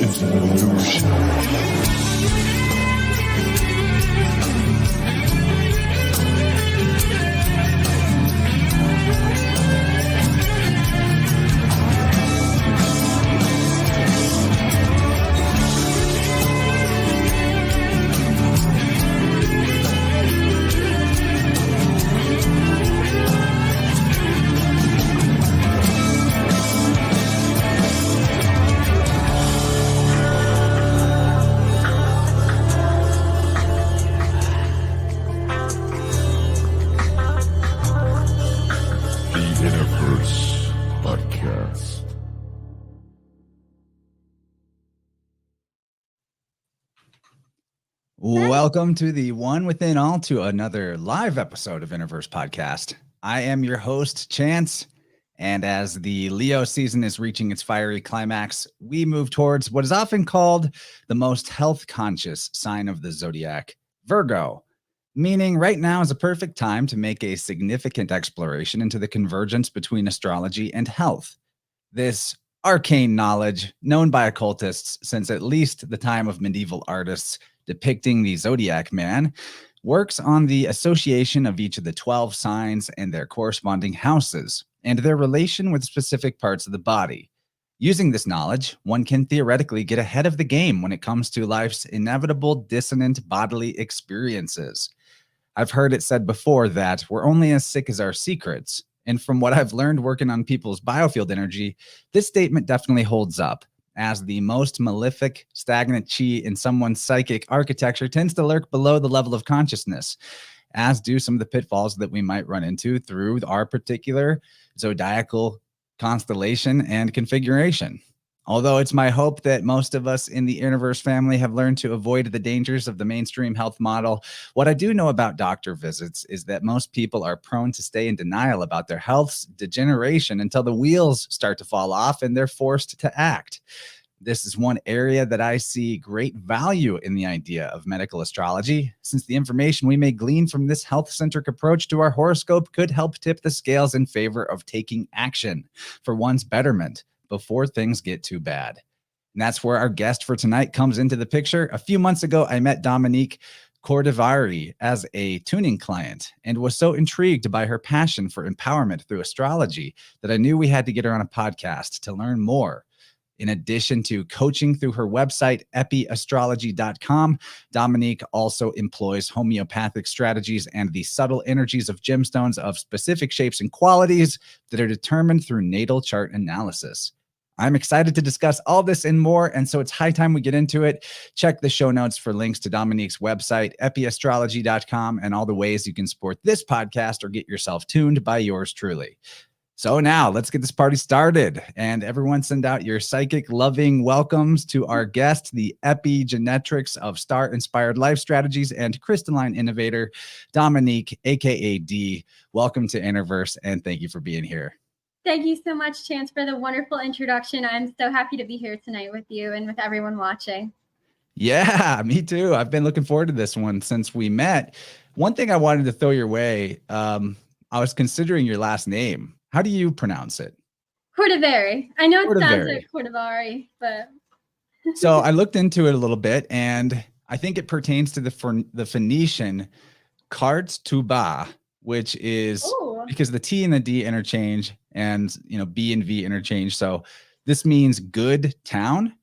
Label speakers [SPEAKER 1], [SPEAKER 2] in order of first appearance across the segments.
[SPEAKER 1] is an illusion. The InnerVerse podcast.
[SPEAKER 2] Welcome to the One Within All to another live episode of InnerVerse podcast. I am your host, Chance, and as the Leo season is reaching its fiery climax, we move towards what is often called the most health-conscious sign of the zodiac, Virgo, meaning right now is a perfect time to make a significant exploration into the convergence between astrology and health. This arcane knowledge, known by occultists since at least the time of medieval artists depicting the zodiac man, works on the association of each of the 12 signs and their corresponding houses, and their relation with specific parts of the body. Using this knowledge, one can theoretically get ahead of the game when it comes to life's inevitable dissonant bodily experiences. I've heard it said before that we're only as sick as our secrets. And from what I've learned working on people's biofield energy, this statement definitely holds up, as the most malefic, stagnant chi in someone's psychic architecture tends to lurk below the level of consciousness, as do some of the pitfalls that we might run into through our particular zodiacal constellation and configuration. Although it's my hope that most of us in the InnerVerse family have learned to avoid the dangers of the mainstream health model, what I do know about doctor visits is that most people are prone to stay in denial about their health's degeneration until the wheels start to fall off and they're forced to act. This is one area that I see great value in the idea of medical astrology, since the information we may glean from this health-centric approach to our horoscope could help tip the scales in favor of taking action for one's betterment before things get too bad. And that's where our guest for tonight comes into the picture. A few months ago, I met Dominique Cordivari as a tuning client and was so intrigued by her passion for empowerment through astrology that I knew we had to get her on a podcast to learn more. In addition to coaching through her website, EpiAstrology.com, Dominique also employs homeopathic strategies and the subtle energies of gemstones of specific shapes and qualities that are determined through natal chart analysis. I'm excited to discuss all this and more, and so it's high time we get into it. Check the show notes for links to Dominique's website, EpiAstrology.com, and all the ways you can support this podcast or get yourself tuned by yours truly. So now let's get this party started, and everyone send out your psychic loving welcomes to our guest, the Epigenetics of star-inspired life strategies and crystalline innovator, Dominique, aka D. Welcome to InnerVerse, and thank you for being here.
[SPEAKER 3] Thank you so much, Chance, for the wonderful introduction. I'm so happy to be here tonight with you and with everyone watching.
[SPEAKER 2] Yeah, me too. I've been looking forward to this one since we met. One thing I wanted to throw your way, I was considering your last name. How do you pronounce it?
[SPEAKER 3] Cordivari. I know it sounds
[SPEAKER 2] Cordivari.
[SPEAKER 3] like Cordivari, but...
[SPEAKER 2] So I looked into it a little bit, and I think it pertains to the Phoenician cards tuba, which is because the T and the D interchange and, B and V interchange. So this means good town,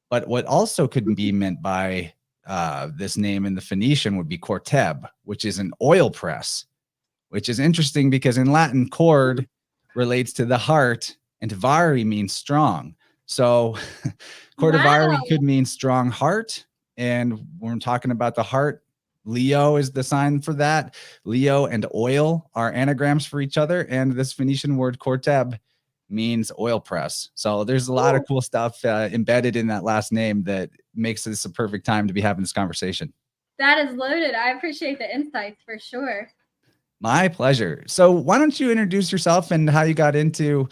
[SPEAKER 2] but what also could be meant by this name in the Phoenician would be corteb, which is an oil press, which is interesting because in Latin, cord relates to the heart and vari means strong. So Cordivari could mean strong heart. And when we're talking about the heart, Leo is the sign for that. Leo and oil are anagrams for each other. And this Phoenician word corteb means oil press. So there's a lot of cool stuff embedded in that last name that makes this a perfect time to be having this conversation.
[SPEAKER 3] That is loaded. I appreciate the insights for sure.
[SPEAKER 2] My pleasure. So why don't you introduce yourself and how you got into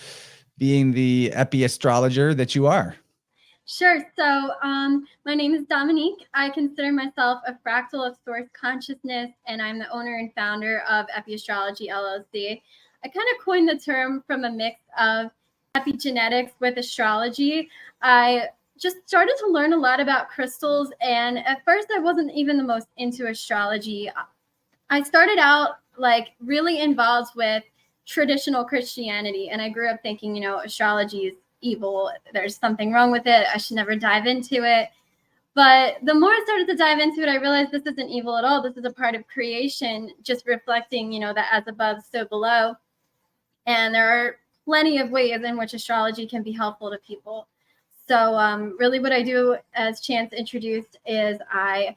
[SPEAKER 2] being the epi-astrologer that you are?
[SPEAKER 3] Sure. So my name is Dominique. I consider myself a fractal of source consciousness, and I'm the owner and founder of EpiAstrology LLC. I kind of coined the term from a mix of epigenetics with astrology. I just started to learn a lot about crystals. And at first, I wasn't even the most into astrology. I started out like really involved with traditional Christianity, and I grew up thinking, you know, astrology is evil. There's something wrong with it. I should never dive into it. But the more I started to dive into it, I realized this isn't evil at all. This is a part of creation, just reflecting, you know, that as above, so below. And there are plenty of ways in which astrology can be helpful to people. So really what I do, as Chance introduced, is I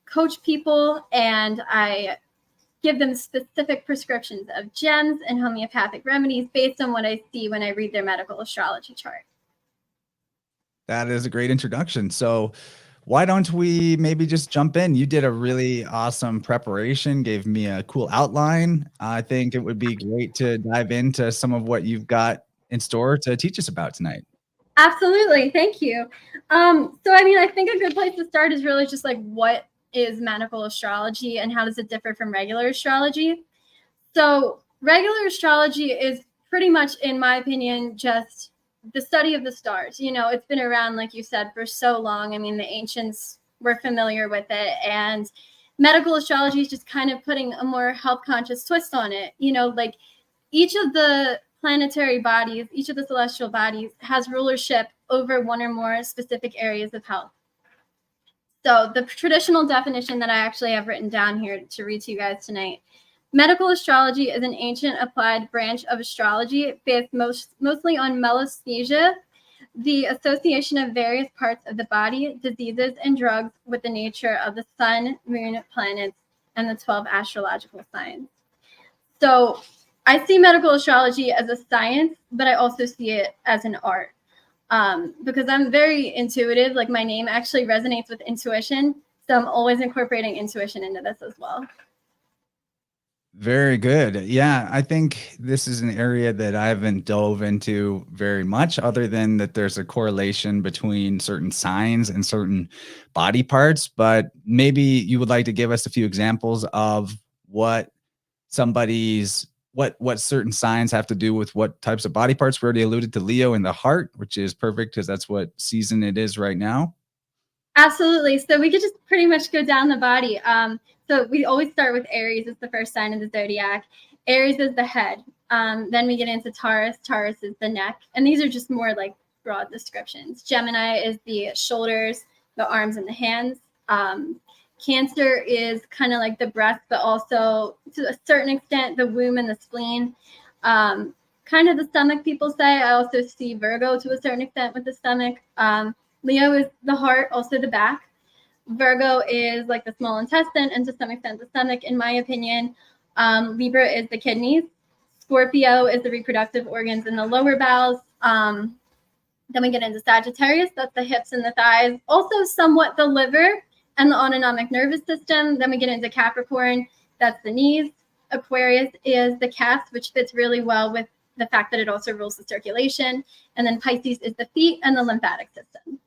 [SPEAKER 3] coach people and I give them specific prescriptions of gems and homeopathic remedies based on what I see when I read their medical astrology chart.
[SPEAKER 2] That is a great introduction. So why don't we maybe just jump in? You did a really awesome preparation, gave me a cool outline. I think it would be great to dive into some of what you've got in store to teach us about tonight.
[SPEAKER 3] Absolutely. Thank you. So, I mean, I think a good place to start is really just like, what is medical astrology and how does it differ from regular astrology? So regular astrology is pretty much, in my opinion, just the study of the stars. You know, it's been around, like you said, for so long. I mean, the ancients were familiar with it, and medical astrology is just kind of putting a more health conscious twist on it. You know, like each of the planetary bodies, each of the celestial bodies has rulership over one or more specific areas of health. So the traditional definition that I actually have written down here to read to you guys tonight: medical astrology is an ancient applied branch of astrology based mostly on melesthesia, the association of various parts of the body, diseases, and drugs with the nature of the sun, moon, planets, and the 12 astrological signs. So I see medical astrology as a science, but I also see it as an art. Because I'm very intuitive. Like, my name actually resonates with intuition. So I'm always incorporating intuition into this as well.
[SPEAKER 2] Very good. Yeah, I think this is an area that I haven't dove into very much, other than that there's a correlation between certain signs and certain body parts. But maybe you would like to give us a few examples of what what certain signs have to do with what types of body parts. We already alluded to Leo in the heart, which is perfect because that's what season it is right now.
[SPEAKER 3] Absolutely. So we could just pretty much go down the body. So we always start with Aries. It's the first sign of the zodiac. Aries is the head. Then we get into Taurus. Taurus is the neck. And these are just more like broad descriptions. Gemini is the shoulders, the arms, and the hands. Cancer is kind of like the breast, but also to a certain extent the womb and the spleen. Kind of the stomach, people say. I also see Virgo to a certain extent with the stomach. Leo is the heart, also the back. Virgo is like the small intestine, and to some extent the stomach, in my opinion. Libra is the kidneys. Scorpio is the reproductive organs in the lower bowels. Then we get into Sagittarius. That's the hips and the thighs. Also somewhat the liver and the autonomic nervous system. Then we get into Capricorn. That's the knees. Aquarius is the calves, which fits really well with the fact that it also rules the circulation. And then Pisces is the feet and the lymphatic system.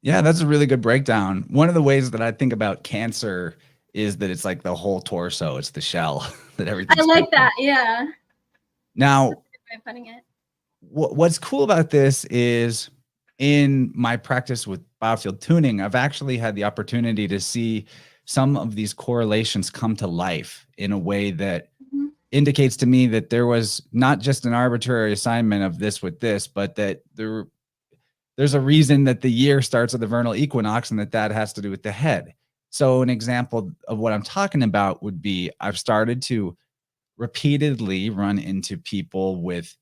[SPEAKER 2] Yeah, that's a really good breakdown. One of the ways that I think about Cancer is that it's like the whole torso. It's the shell that everything.
[SPEAKER 3] I like that. Yeah.
[SPEAKER 2] Now,
[SPEAKER 3] That's a good way of putting it.
[SPEAKER 2] What's cool about this is, in my practice with biofield tuning, I've actually had the opportunity to see some of these correlations come to life in a way that indicates to me that there was not just an arbitrary assignment of this with this, but that there's a reason that the year starts at the vernal equinox, and that has to do with the head. So an example of what I'm talking about would be, I've started to repeatedly run into people with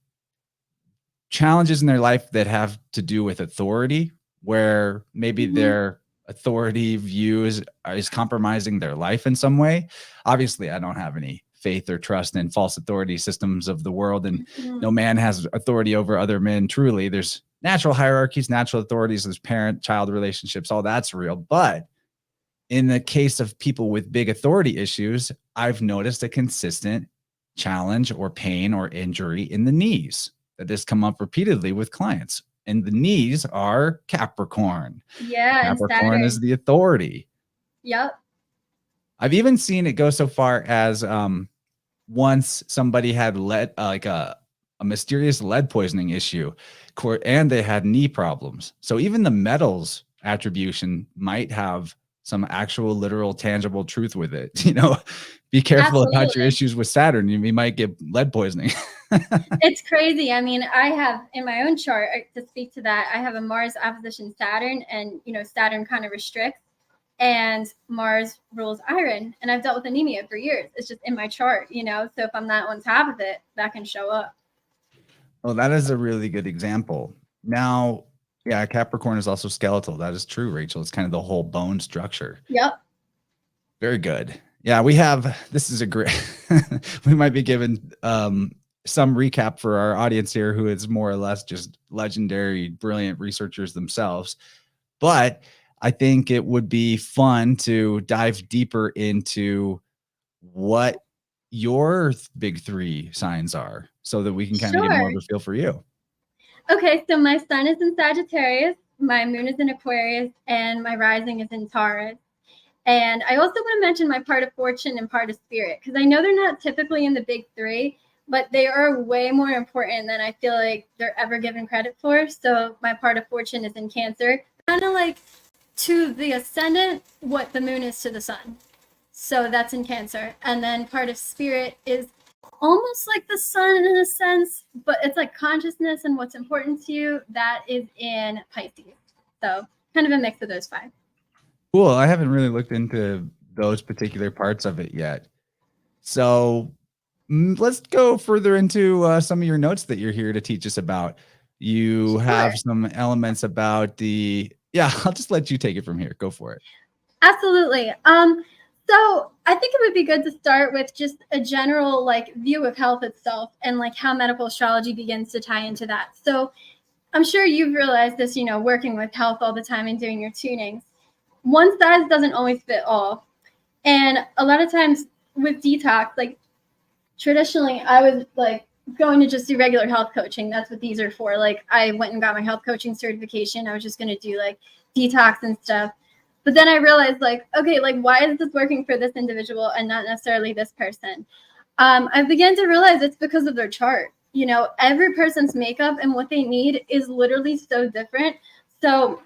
[SPEAKER 2] challenges in their life that have to do with authority, where maybe their authority view is compromising their life in some way. Obviously, I don't have any faith or trust in false authority systems of the world, and no man has authority over other men. Truly, there's natural hierarchies, natural authorities, there's parent-child relationships, all that's real. But in the case of people with big authority issues, I've noticed a consistent challenge or pain or injury in the knees that has come up repeatedly with clients. And the knees are Capricorn.
[SPEAKER 3] Yeah.
[SPEAKER 2] Capricorn is the authority.
[SPEAKER 3] Yep.
[SPEAKER 2] I've even seen it go so far as once somebody had let like a a mysterious lead poisoning issue, and they had knee problems. So even the metals attribution might have some actual literal tangible truth with it. Be careful about your issues with Saturn. You might get lead poisoning.
[SPEAKER 3] It's crazy. I mean, I have in my own chart, to speak to that, I have a Mars opposition Saturn, and Saturn kind of restricts, and Mars rules iron, and I've dealt with anemia for years. It's just in my chart, so if I'm not on top of it, that can show up.
[SPEAKER 2] Well, that is a really good example. Now, yeah, Capricorn is also skeletal. That is true, Rachel. It's kind of the whole bone structure.
[SPEAKER 3] Yep.
[SPEAKER 2] Very good. Yeah, this is a great, we might be given some recap for our audience here, who is more or less just legendary, brilliant researchers themselves. But I think it would be fun to dive deeper into what your big three signs are, so that we can kind of get more of a feel for you.
[SPEAKER 3] Okay, so my sun is in Sagittarius, my moon is in Aquarius, and my rising is in Taurus. And I also want to mention my part of fortune and part of spirit, because I know they're not typically in the big three, but they are way more important than I feel like they're ever given credit for. So my part of fortune is in Cancer, kind of like to the ascendant what the moon is to the sun. So that's in Cancer. And then part of spirit is almost like the sun in a sense, but it's like consciousness and what's important to you. That is in Pisces. So kind of a mix of those five.
[SPEAKER 2] Cool. I haven't really looked into those particular parts of it yet. So let's go further into some of your notes that you're here to teach us about. You have some elements about I'll just let you take it from here. Go for it.
[SPEAKER 3] Absolutely. So I think it would be good to start with just a general view of health itself, and how medical astrology begins to tie into that. So I'm sure you've realized this, working with health all the time and doing your tunings. One size doesn't always fit all. And a lot of times with detox, traditionally I was going to just do regular health coaching. That's what these are for. I went and got my health coaching certification. I was just going to do detox and stuff. But then I realized okay, why is this working for this individual and not necessarily this person? I began to realize it's because of their chart. Every person's makeup and what they need is literally so different. So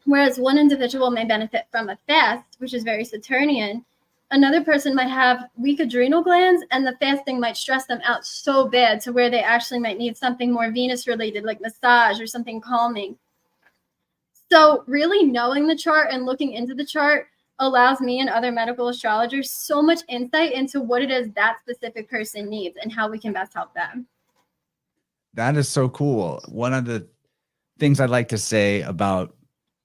[SPEAKER 3] whereas one individual may benefit from a fast, which is very Saturnian, another person might have weak adrenal glands, and the fasting might stress them out so bad to where they actually might need something more Venus related, like massage or something calming. So really knowing the chart and looking into the chart allows me and other medical astrologers so much insight into what it is that specific person needs and how we can best help them.
[SPEAKER 2] That is so cool. One of the things I'd like to say about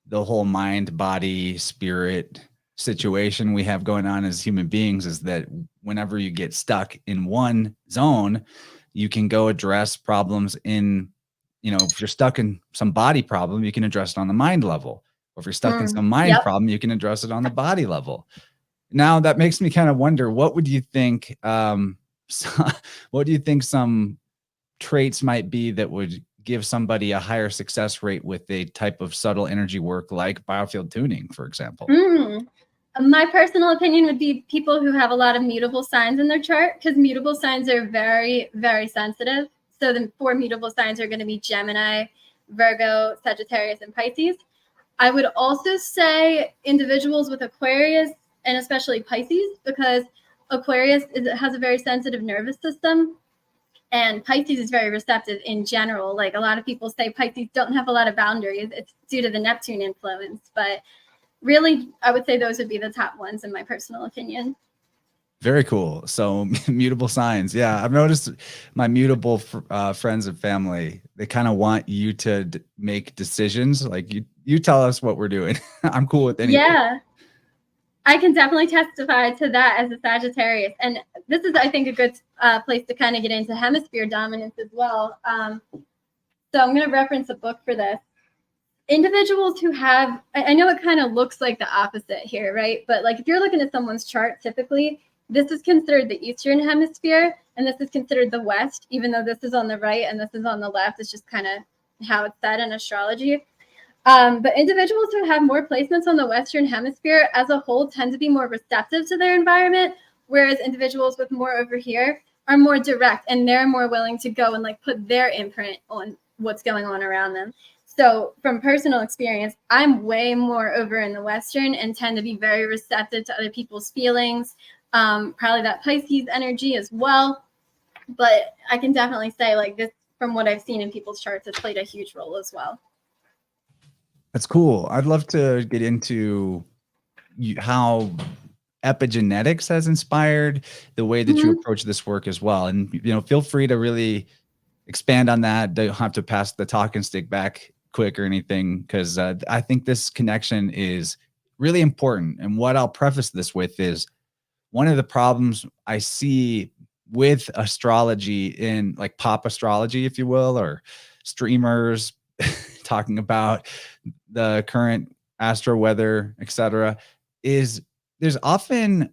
[SPEAKER 2] the whole mind, body, spirit situation we have going on as human beings is that whenever you get stuck in one zone, you can go address problems in, if you're stuck in some body problem, you can address it on the mind level. Or if you're stuck in some mind problem, you can address it on the body level. Now that makes me kind of wonder, what do you think some traits might be that would give somebody a higher success rate with a type of subtle energy work like biofield tuning, for example?
[SPEAKER 3] My personal opinion would be people who have a lot of mutable signs in their chart, because mutable signs are very, very sensitive. So the 4 mutable signs are going to be Gemini, Virgo, Sagittarius, and Pisces. I would also say individuals with Aquarius, and especially Pisces, because Aquarius has a very sensitive nervous system, and Pisces is very receptive in general. A lot of people say Pisces don't have a lot of boundaries. It's due to the Neptune influence, but really, I would say those would be the top ones in my personal opinion.
[SPEAKER 2] Very cool. So mutable signs. Yeah, I've noticed my mutable friends and family, they kind of want you to make decisions. You tell us what we're doing. I'm cool with anything. Yeah,
[SPEAKER 3] I can definitely testify to that as a Sagittarius. And this is, I think, a good place to kind of get into hemisphere dominance as well. So I'm going to reference a book for this. Individuals who have, I know it kind of looks like the opposite here, right? But if you're looking at someone's chart, typically, this is considered the Eastern Hemisphere, and this is considered the West, even though this is on the right and this is on the left. It's just kind of how it's said in astrology. But individuals who have more placements on the Western Hemisphere as a whole tend to be more receptive to their environment, whereas individuals with more over here are more direct, and they're more willing to go and like put their imprint on what's going on around them. So from personal experience, I'm way more over in the Western and tend to be very receptive to other people's feelings. Probably that Pisces energy as well. But I can definitely say like this, from what I've seen in people's charts, has played a huge role as well.
[SPEAKER 2] That's cool. I'd love to get into how epigenetics has inspired the way that you approach this work as well. And, you know, feel free to really expand on that. Don't have to pass the talking stick back quick or anything, because I think this connection is really important. And what I'll preface this with is one of the problems I see with astrology in like pop astrology, if you will, or streamers talking about the current astro weather, etc., is there's often,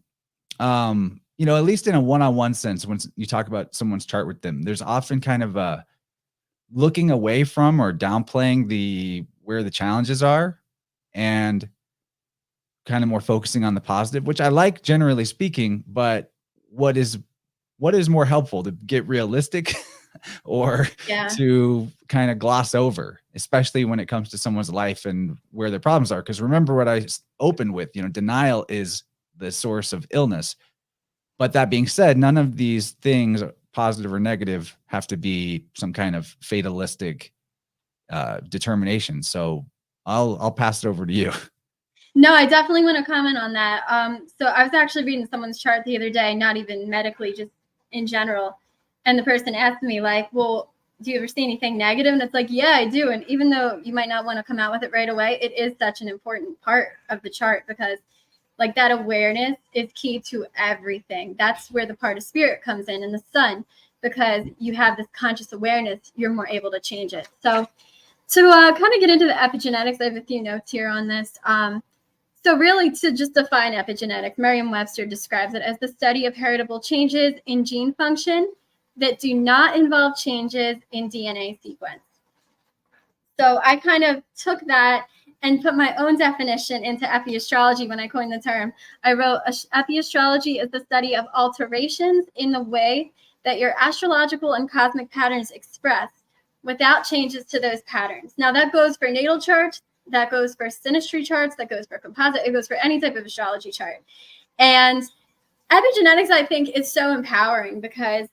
[SPEAKER 2] you know, at least in a one-on-one sense, when you talk about someone's chart with them, there's often kind of a looking away from or downplaying where the challenges are, and kind of more focusing on the positive, which I like generally speaking. But what is more helpful, to get realistic or to kind of gloss over, especially when it comes to someone's life and where their problems are? Because remember what I opened with, you know, denial is the source of illness. But that being said, none of these things, positive or negative, have to be some kind of fatalistic determination. So I'll pass it over to you.
[SPEAKER 3] No, I definitely want to comment on that. So I was actually reading someone's chart the other day, not even medically, just in general. And the person asked me like, well, do you ever see anything negative? And it's like, yeah, I do. And even though you might not want to come out with it right away, it is such an important part of the chart, because like that awareness is key to everything. That's where the part of spirit comes in the sun, because you have this conscious awareness, you're more able to change it. So to kind of get into the epigenetics, I have a few notes here on this. So really, to just define epigenetics, Merriam-Webster describes it as the study of heritable changes in gene function that do not involve changes in DNA sequence. So I kind of took that and put my own definition into EpiAstrology when I coined the term. I wrote, EpiAstrology is the study of alterations in the way that your astrological and cosmic patterns express without changes to those patterns. Now that goes for natal charts, that goes for synastry charts, that goes for composite, it goes for any type of astrology chart. And epigenetics, I think, is so empowering, because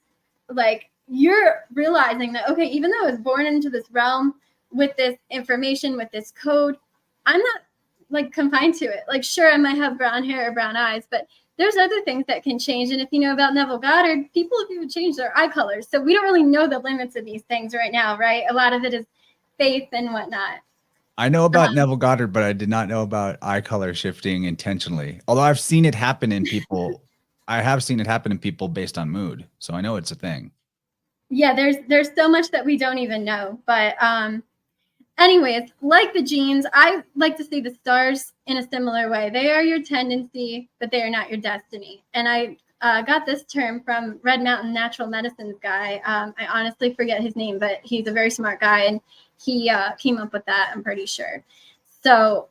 [SPEAKER 3] like you're realizing that, okay, even though I was born into this realm with this information, with this code, I'm not like confined to it. Like, sure, I might have brown hair or brown eyes, but there's other things that can change. And if you know about Neville Goddard, people have even changed their eye colors. So we don't really know the limits of these things right now, right? A lot of it is faith and whatnot.
[SPEAKER 2] I know about Neville Goddard, but I did not know about eye color shifting intentionally. Although I've seen it happen in people. I have seen it happen in people based on mood. So I know it's a thing.
[SPEAKER 3] Yeah, there's so much that we don't even know. But anyways, like the genes, I like to see the stars in a similar way. They are your tendency, but they are not your destiny. And I got this term from Red Mountain Natural Medicines guy. I honestly forget his name, but he's a very smart guy, and he came up with that, I'm pretty sure. So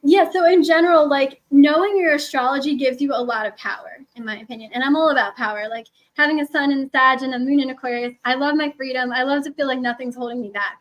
[SPEAKER 3] yeah, so in general, like knowing your astrology gives you a lot of power, in my opinion. And I'm all about power. Like having a sun in Sag and a moon in Aquarius, I love my freedom. I love to feel like nothing's holding me back.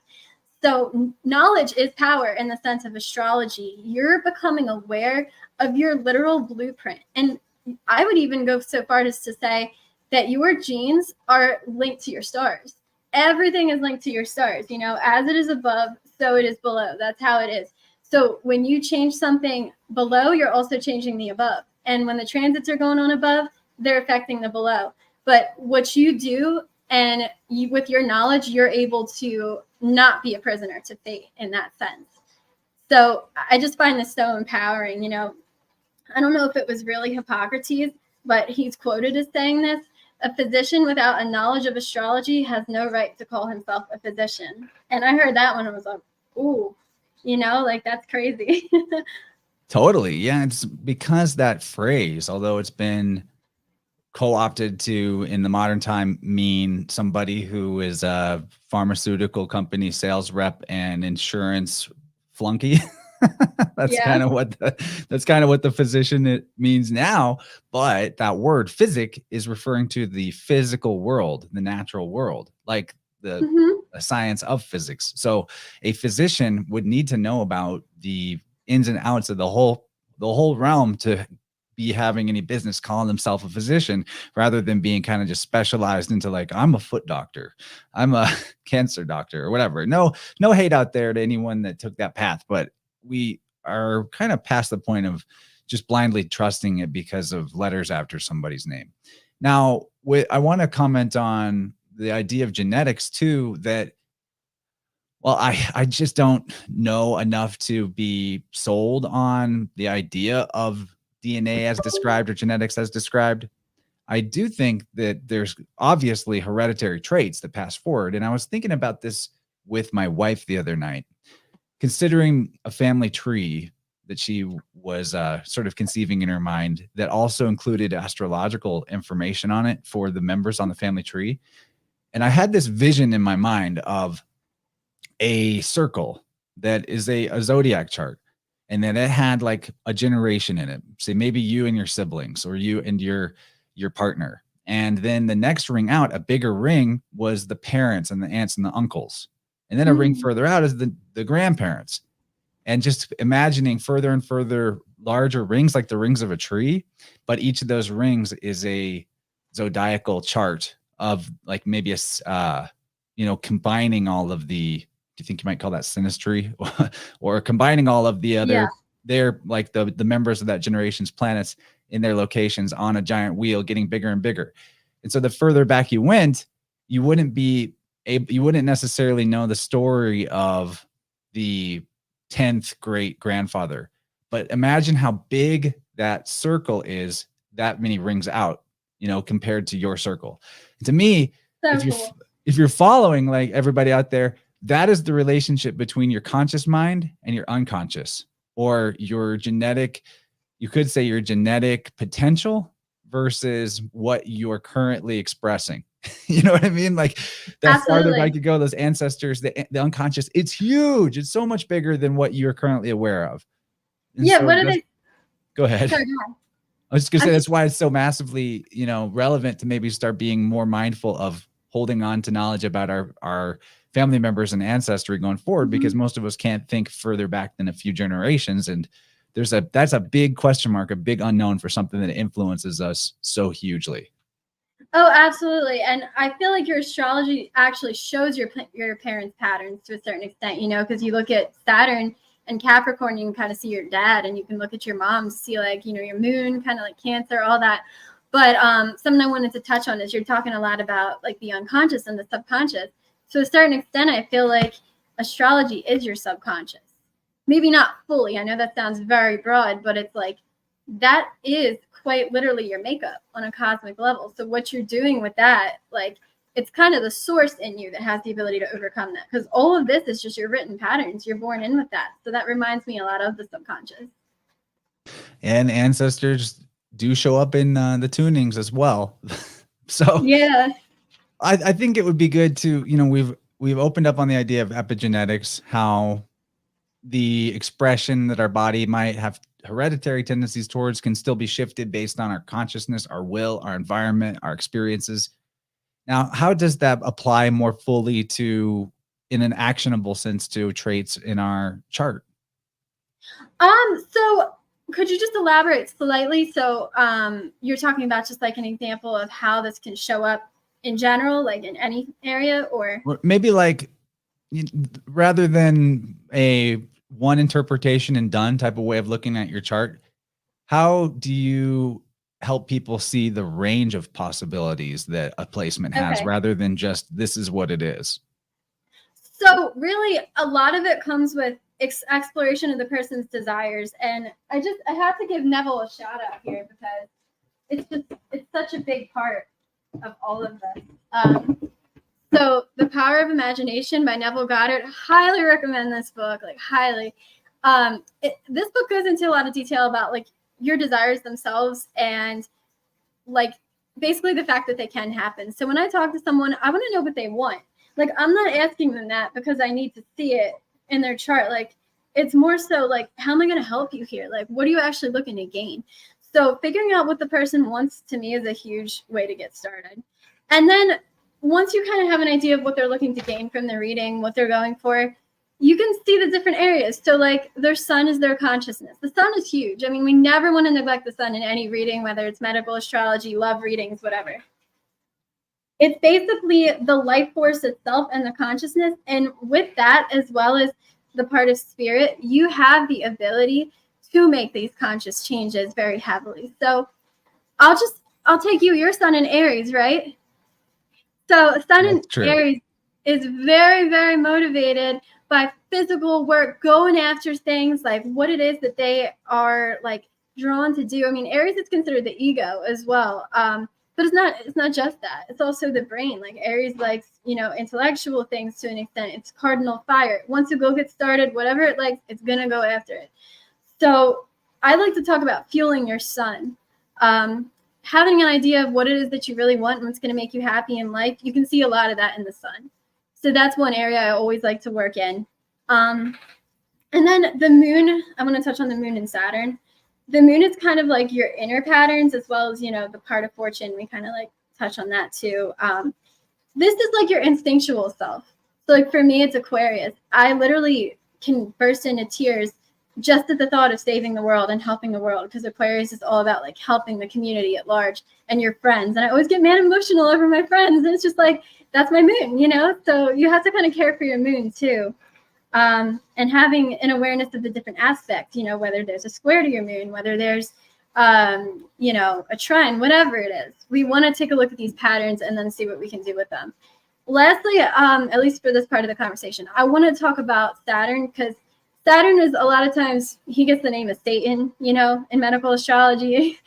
[SPEAKER 3] So knowledge is power in the sense of astrology. You're becoming aware of your literal blueprint. And I would even go so far as to say that your genes are linked to your stars. Everything is linked to your stars. You know, as it is above, so it is below. That's how it is. So when you change something below, you're also changing the above. And when the transits are going on above, they're affecting the below. But what you do, and you, with your knowledge, you're able to not be a prisoner to fate in that sense. So I just find this so empowering. You know, I don't know if it was really Hippocrates, but he's quoted as saying this: a physician without a knowledge of astrology has no right to call himself a physician. And I heard that when I was like, ooh, you know, like that's crazy.
[SPEAKER 2] Totally. Yeah. It's because that phrase, although it's been co-opted to in the modern time mean somebody who is a pharmaceutical company sales rep and insurance flunky, That's
[SPEAKER 3] Yeah.
[SPEAKER 2] kind of what the physician it means now. But that word physic is referring to the physical world, the natural world, like the
[SPEAKER 3] Mhm.
[SPEAKER 2] science of physics. So a physician would need to know about the ins and outs of the whole realm to be having any business calling themselves a physician, rather than being kind of just specialized into like, I'm a foot doctor, I'm a cancer doctor, or whatever. No hate out there to anyone that took that path, but we are kind of past the point of just blindly trusting it because of letters after somebody's name. Now, I want to comment on the idea of genetics too, that, well, I just don't know enough to be sold on the idea of DNA as described or genetics as described. I do think that there's obviously hereditary traits that pass forward. And I was thinking about this with my wife the other night, considering a family tree that she was sort of conceiving in her mind that also included astrological information on it for the members on the family tree. And I had this vision in my mind of a circle that is a zodiac chart, and then it had like a generation in it. Say maybe you and your siblings, or you and your partner. And then the next ring out, a bigger ring, was the parents and the aunts and the uncles. And then a ring further out is the grandparents. And just imagining further and further larger rings, like the rings of a tree, but each of those rings is a zodiacal chart of like maybe a combining all of the, do you think you might call that synastry, or combining all of the other, they're like the members of that generation's planets in their locations on a giant wheel, getting bigger and bigger. And so the further back you went, you wouldn't necessarily know the story of the 10th great grandfather. But imagine how big that circle is, that many rings out, compared to your circle. And to me, if you're following like everybody out there, that is the relationship between your conscious mind and your unconscious, or your genetic, you could say your genetic potential versus what you're currently expressing. You know what I mean? Like that farther back you go, those ancestors, the unconscious, it's huge. It's so much bigger than what you're currently aware of. And
[SPEAKER 3] Yeah.
[SPEAKER 2] so
[SPEAKER 3] What are they?
[SPEAKER 2] Go ahead.
[SPEAKER 3] Sorry, go ahead.
[SPEAKER 2] I was just gonna say that's why it's so massively, relevant to maybe start being more mindful of holding on to knowledge about our family members and ancestry going forward, because most of us can't think further back than a few generations. And that's a big question mark, a big unknown for something that influences us so hugely.
[SPEAKER 3] Oh, absolutely. And I feel like your astrology actually shows your parents' patterns to a certain extent, because you look at Saturn and Capricorn, you can kind of see your dad, and you can look at your mom, see like, your moon, kind of like Cancer, all that. But something I wanted to touch on is you're talking a lot about like the unconscious and the subconscious. To a certain extent, I feel like astrology is your subconscious. Maybe not fully. I know that sounds very broad, but it's like that is quite literally your makeup on a cosmic level. So what you're doing with that, like, it's kind of the source in you that has the ability to overcome that, because all of this is just your written patterns. You're born in with that. So that reminds me a lot of the subconscious. And
[SPEAKER 2] ancestors do show up in the tunings as well. So
[SPEAKER 3] yeah,
[SPEAKER 2] I think it would be good to, we've opened up on the idea of epigenetics, how the expression that our body might have hereditary tendencies towards can still be shifted based on our consciousness, our will, our environment, our experiences. Now, how does that apply more fully to, in an actionable sense, to traits in our chart?
[SPEAKER 3] So could you just elaborate slightly? So you're talking about just like an example of how this can show up in general, like in any area, or
[SPEAKER 2] maybe like, rather than a one interpretation and done type of way of looking at your chart, how do you help people see the range of possibilities that a placement has, rather than just this is what it is?
[SPEAKER 3] So really, a lot of it comes with exploration of the person's desires. And I have to give Neville a shout out here, because it's such a big part of all of this. So The Power of Imagination by Neville Goddard, highly recommend this book, like highly. This book goes into a lot of detail about like your desires themselves, and like basically the fact that they can happen. So when I talk to someone, I want to know what they want. Like, I'm not asking them that because I need to see it in their chart. Like, it's more so like, how am I going to help you here? Like, what are you actually looking to gain? So figuring out what the person wants, to me, is a huge way to get started. And then once you kind of have an idea of what they're looking to gain from the reading, what they're going for, you can see the different areas. So like, their sun is their consciousness. The sun is huge. I mean, we never want to neglect the sun in any reading, whether it's medical astrology, love readings, whatever. It's basically the life force itself and the consciousness. And with that, as well as the part of spirit, you have the ability to make these conscious changes very heavily. So I'll take your sun in Aries, right? So sun in Aries is very, very motivated by physical work, going after things, like what it is that they are like drawn to do. I mean, Aries is considered the ego as well. But it's not just that. It's also the brain. Like Aries likes, intellectual things to an extent. It's cardinal fire. Once you go get started, whatever it likes, it's going to go after it. So I like to talk about fueling your sun. Having an idea of what it is that you really want and what's going to make you happy in life. You can see a lot of that in the sun. So that's one area I always like to work in. And then the moon, I want to touch on the moon and Saturn. The moon is kind of like your inner patterns, as well as, the part of fortune. We kind of like touch on that too. This is like your instinctual self. So like for me, it's Aquarius. I literally can burst into tears just at the thought of saving the world and helping the world, because Aquarius is all about like helping the community at large and your friends. And I always get mad emotional over my friends. And it's just like, that's my moon, So you have to kind of care for your moon too. And having an awareness of the different aspects, whether there's a square to your moon, whether there's, a trine, whatever it is. We want to take a look at these patterns and then see what we can do with them. Lastly, at least for this part of the conversation, I want to talk about Saturn, because Saturn is, a lot of times, he gets the name of Satan, in medical astrology.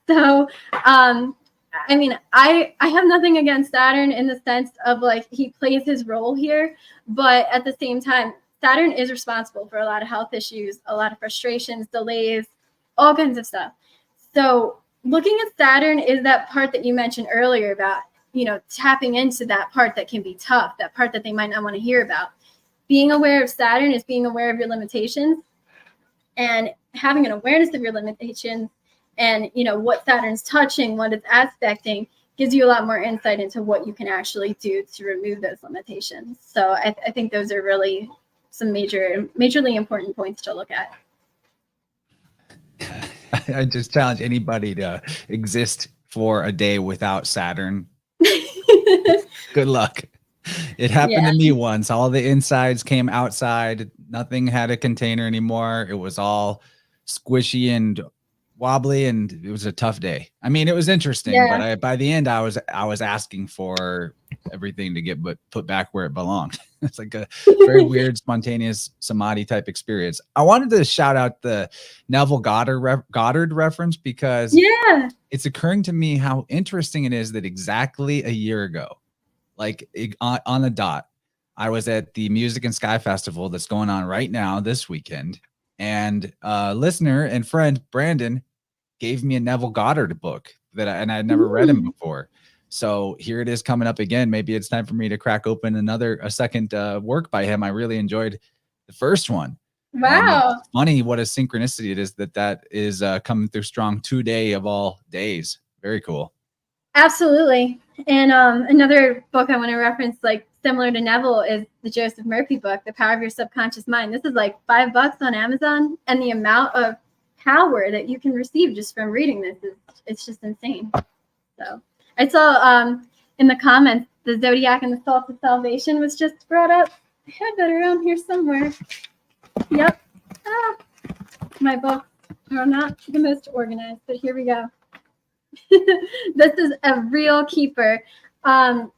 [SPEAKER 3] So, I mean, I have nothing against Saturn in the sense of like he plays his role here, but at the same time, Saturn is responsible for a lot of health issues, a lot of frustrations, delays, all kinds of stuff. So looking at Saturn is that part that you mentioned earlier about, tapping into that part that can be tough, that part that they might not want to hear about. Being aware of Saturn is being aware of your limitations, and having an awareness of your limitations and, what Saturn's touching, what it's aspecting, gives you a lot more insight into what you can actually do to remove those limitations. So I think those are really some majorly important points to look at.
[SPEAKER 2] I just challenge anybody to exist for a day without Saturn. Good luck. It happened to me once. All the insides came outside. Nothing had a container anymore. It was all squishy and wobbly, and it was a tough day. I mean, it was interesting, but by the end, I was asking for everything to get put back where it belonged. It's like a very weird, spontaneous samadhi type experience. I wanted to shout out the Neville Goddard reference, because it's occurring to me how interesting it is that exactly a year ago, like on the dot, I was at the Music and Sky Festival that's going on right now this weekend. And listener and friend Brandon gave me a Neville Goddard book and I had never read him before. So here it is coming up again. Maybe it's time for me to crack open a second work by him. I really enjoyed the first one.
[SPEAKER 3] Wow.
[SPEAKER 2] It's funny what a synchronicity it is that is coming through strong today of all days. Very cool.
[SPEAKER 3] Absolutely. And another book I want to reference, like similar to Neville, is the Joseph Murphy book, The Power of Your Subconscious Mind. This is like $5 on Amazon, and the amount of power that you can receive just from reading this it's just insane. So I saw in the comments the Zodiac and the Salt of Salvation was just brought up. I had that around here somewhere. Yep. My books are not the most organized, but here we go. This is a real keeper. And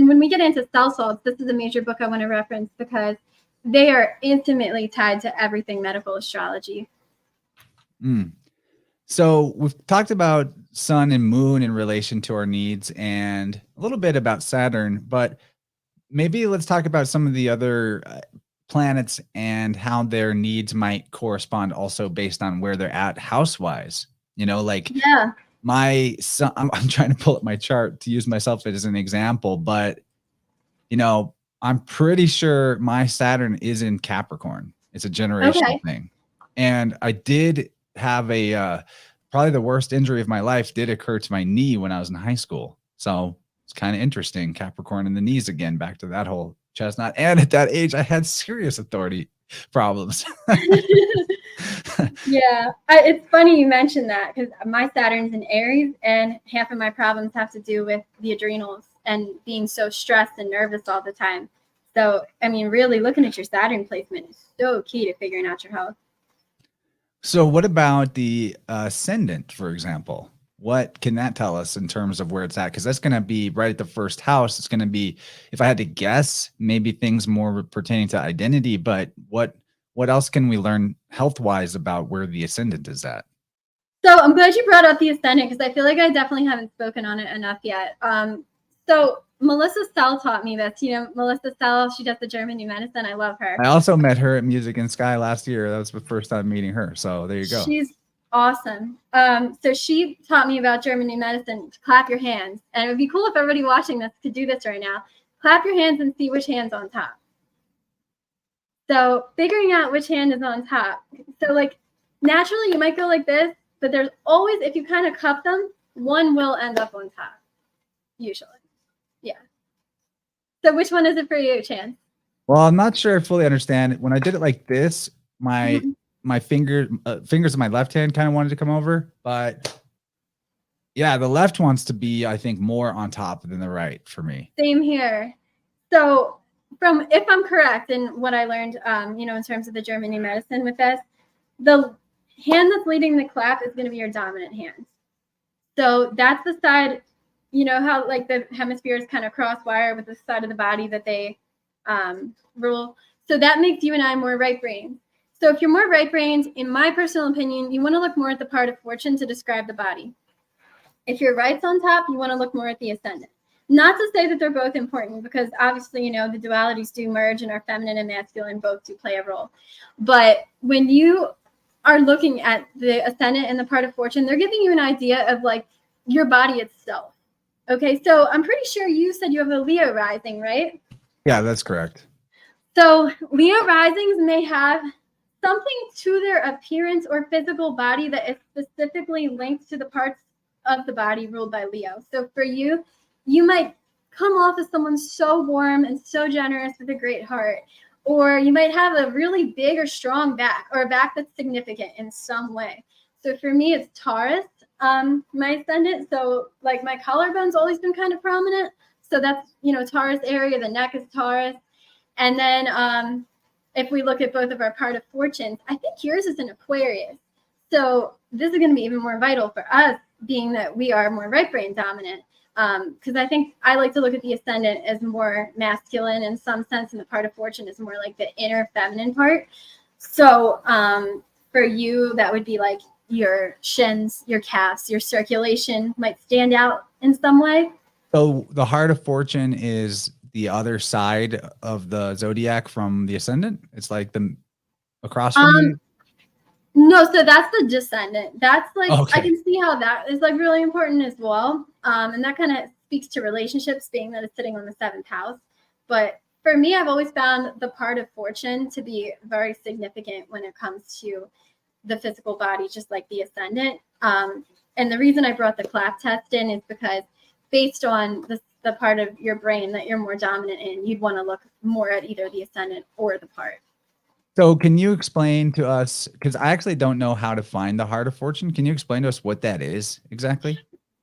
[SPEAKER 3] when we get into cell salts, this is a major book I want to reference, because they are intimately tied to everything medical astrology.
[SPEAKER 2] So we've talked about sun and moon in relation to our needs, and a little bit about Saturn, but maybe let's talk about some of the other planets and how their needs might correspond also based on where they're at house-wise. My son, I'm trying to pull up my chart to use myself as an example, but I'm pretty sure my Saturn is in Capricorn. It's a generational thing. And I did have a probably the worst injury of my life did occur to my knee when I was in high school. So it's kind of interesting. Capricorn in the knees again, back to that whole chestnut. And at that age, I had serious authority problems.
[SPEAKER 3] Yeah, it's funny you mentioned that because my Saturn's in Aries, and half of my problems have to do with the adrenals and being so stressed and nervous all the time. So, I mean, really looking at your Saturn placement is so key to figuring out your health.
[SPEAKER 2] So what about the ascendant, for example? What can that tell us in terms of where it's at? Because that's going to be right at the first house. It's going to be, if I had to guess, maybe things more pertaining to identity. But what else can we learn health-wise about where the ascendant is at?
[SPEAKER 3] So I'm glad you brought up the ascendant because I feel like I definitely haven't spoken on it enough yet. So Melissa Sell taught me this. You know, Melissa Sell, she does the German New Medicine. I love her.
[SPEAKER 2] I also met her at Music in Sky last year. That was the first time meeting her. So there you go.
[SPEAKER 3] She's awesome. So she taught me about German New Medicine. Clap your hands. And it would be cool if everybody watching this could do this right now. Clap your hands and see which hand's on top. So figuring out which hand is on top. So like naturally you might go like this, but there's always, if you kind of cup them, one will end up on top, usually. Yeah. So which one is it for you, Chance?
[SPEAKER 2] Well, I'm not sure I fully understand. When I did it like this, my fingers of my left hand kind of wanted to come over, but yeah, the left wants to be, I think, more on top than the right for me.
[SPEAKER 3] Same here. So if I'm correct in what I learned, you know, in terms of the German New Medicine with this, the hand that's leading the clap is going to be your dominant hand. So that's the side, you know, how like the hemispheres kind of cross wire with the side of the body that they rule. So that makes you and I more right-brained. So if you're more right-brained, in my personal opinion, you want to look more at the part of fortune to describe the body. If your right's on top, you want to look more at the ascendant. Not to say that they're both important, because obviously, you know, the dualities do merge and our feminine and masculine both do play a role. But when you are looking at the ascendant and the part of fortune, they're giving you an idea of like your body itself. Okay, so I'm pretty sure you said you have a Leo rising, right?
[SPEAKER 2] Yeah, that's correct.
[SPEAKER 3] So Leo risings may have something to their appearance or physical body that is specifically linked to the parts of the body ruled by Leo. So for you, you might come off as someone so warm and so generous with a great heart, or you might have a really big or strong back, or a back that's significant in some way. So for me, it's Taurus, my ascendant. So like my collarbone's always been kind of prominent. So that's, you know, Taurus area, the neck is Taurus. And then if we look at both of our part of fortunes, I think yours is an Aquarius. So this is going to be even more vital for us, being that we are more right brain dominant. Because I think I like to look at the ascendant as more masculine in some sense, and the part of fortune is more like the inner feminine part. So for you, that would be like your shins, your calves, your circulation might stand out in some way.
[SPEAKER 2] So the heart of fortune is the other side of the zodiac from the ascendant. It's like the across from the...
[SPEAKER 3] No, so that's the descendant. That's like,
[SPEAKER 2] Okay.
[SPEAKER 3] I can see how that is like really important as well. And that kind of speaks to relationships, being that it's sitting on the 7th house. But for me, I've always found the part of fortune to be very significant when it comes to the physical body, just like the ascendant. And the reason I brought the clap test in is because based on the part of your brain that you're more dominant in, you'd want to look more at either the ascendant or the part.
[SPEAKER 2] So can you explain to us, because I actually don't know how to find the heart of fortune. Can you explain to us what that is exactly?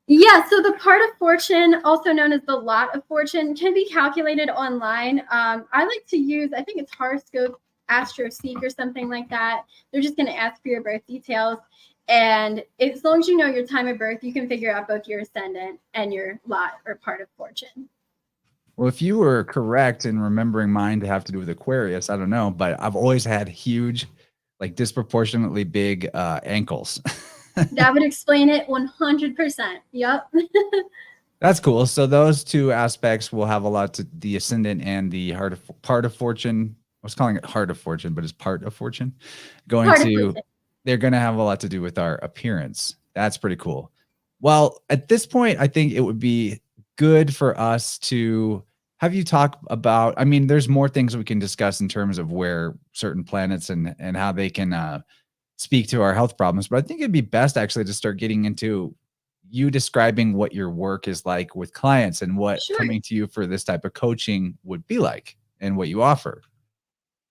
[SPEAKER 3] Yeah, so the part of fortune, also known as the lot of fortune, can be calculated online. I like to use, I think it's horoscope, AstroSeek or something like that. They're just going to ask for your birth details. And as long as you know your time of birth, you can figure out both your ascendant and your lot or part of fortune.
[SPEAKER 2] Well, if you were correct in remembering mine to have to do with Aquarius, I don't know, but I've always had huge, like disproportionately big ankles.
[SPEAKER 3] That would explain it 100%. Yep.
[SPEAKER 2] That's cool. So those two aspects will have a lot to the ascendant and the part of fortune. I was calling it heart of fortune, but it's part of fortune. They're going to have a lot to do with our appearance. That's pretty cool. Well, at this point, I think it would be good for us to have you talked about, I mean, there's more things we can discuss in terms of where certain planets and how they can speak to our health problems, but I think it'd be best actually to start getting into you describing what your work is like with clients and what
[SPEAKER 3] Sure.
[SPEAKER 2] coming to you for this type of coaching would be like and what you offer.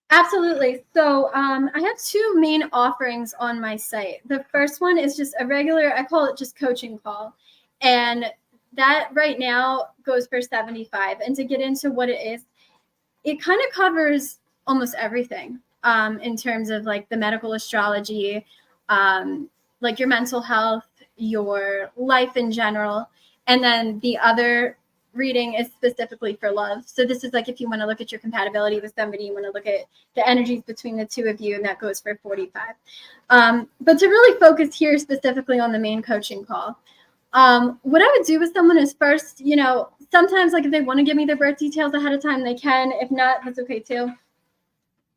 [SPEAKER 3] Absolutely. So I have two main offerings on my site. The first one is just a regular, I call it just coaching call. And that right now goes for $75. And to get into what it is, it kind of covers almost everything in terms of like the medical astrology, like your mental health, your life in general. And then the other reading is specifically for love. So this is like if you want to look at your compatibility with somebody, you want to look at the energies between the two of you, and that goes for $45. But to really focus here specifically on the main coaching call, what I would do with someone is first, you know, sometimes like if they want to give me their birth details ahead of time, they can. If not, that's okay too.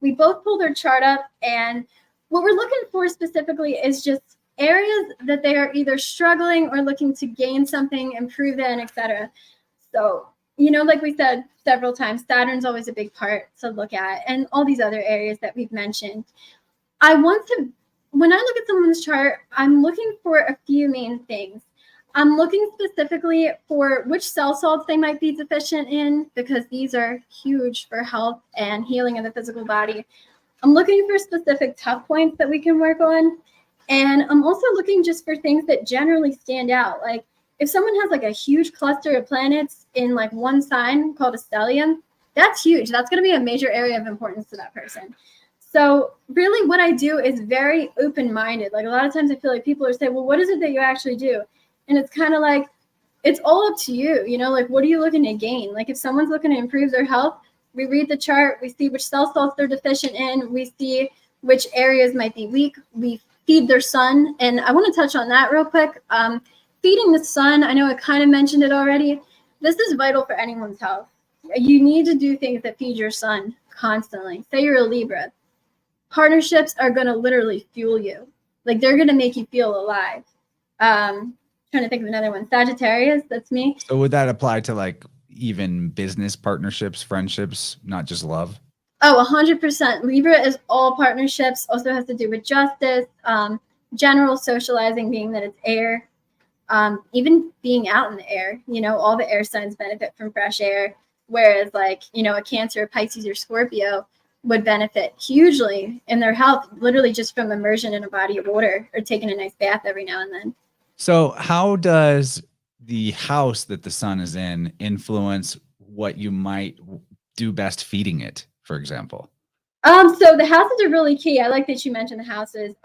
[SPEAKER 3] We both pull their chart up, and what we're looking for specifically is just areas that they are either struggling or looking to gain something, improve that, etc. So, you know, like we said several times, Saturn's always a big part to look at, and all these other areas that we've mentioned. I want to, when I look at someone's chart, I'm looking for a few main things. I'm looking specifically for which cell salts they might be deficient in, because these are huge for health and healing of the physical body. I'm looking for specific tough points that we can work on. And I'm also looking just for things that generally stand out. Like if someone has like a huge cluster of planets in like one sign called a stellium, that's huge. That's going to be a major area of importance to that person. So really what I do is very open-minded. Like a lot of times I feel like people are saying, well, what is it that you actually do? And it's kind of like, it's all up to you, you know, like, what are you looking to gain? Like if someone's looking to improve their health, we read the chart, we see which cell salts they're deficient in, we see which areas might be weak, we feed their sun. And I want to touch on that real quick. Feeding the sun, I know I kind of mentioned it already. This is vital for anyone's health. You need to do things that feed your sun constantly. Say you're a Libra. Partnerships are going to literally fuel you. Like they're going to make you feel alive. Trying to think of another one. Sagittarius, that's me.
[SPEAKER 2] So would that apply to like even business partnerships, friendships, not just love?
[SPEAKER 3] Oh, 100%. Libra is all partnerships. Also has to do with justice, general socializing, being that it's air. Even being out in the air, you know, all the air signs benefit from fresh air, whereas like, you know, a Cancer, Pisces, or Scorpio would benefit hugely in their health, literally just from immersion in a body of water or taking a nice bath every now and then.
[SPEAKER 2] So how does the house that the sun is in influence what you might do best feeding it, for example?
[SPEAKER 3] So the houses are really key. I like that you mentioned the houses.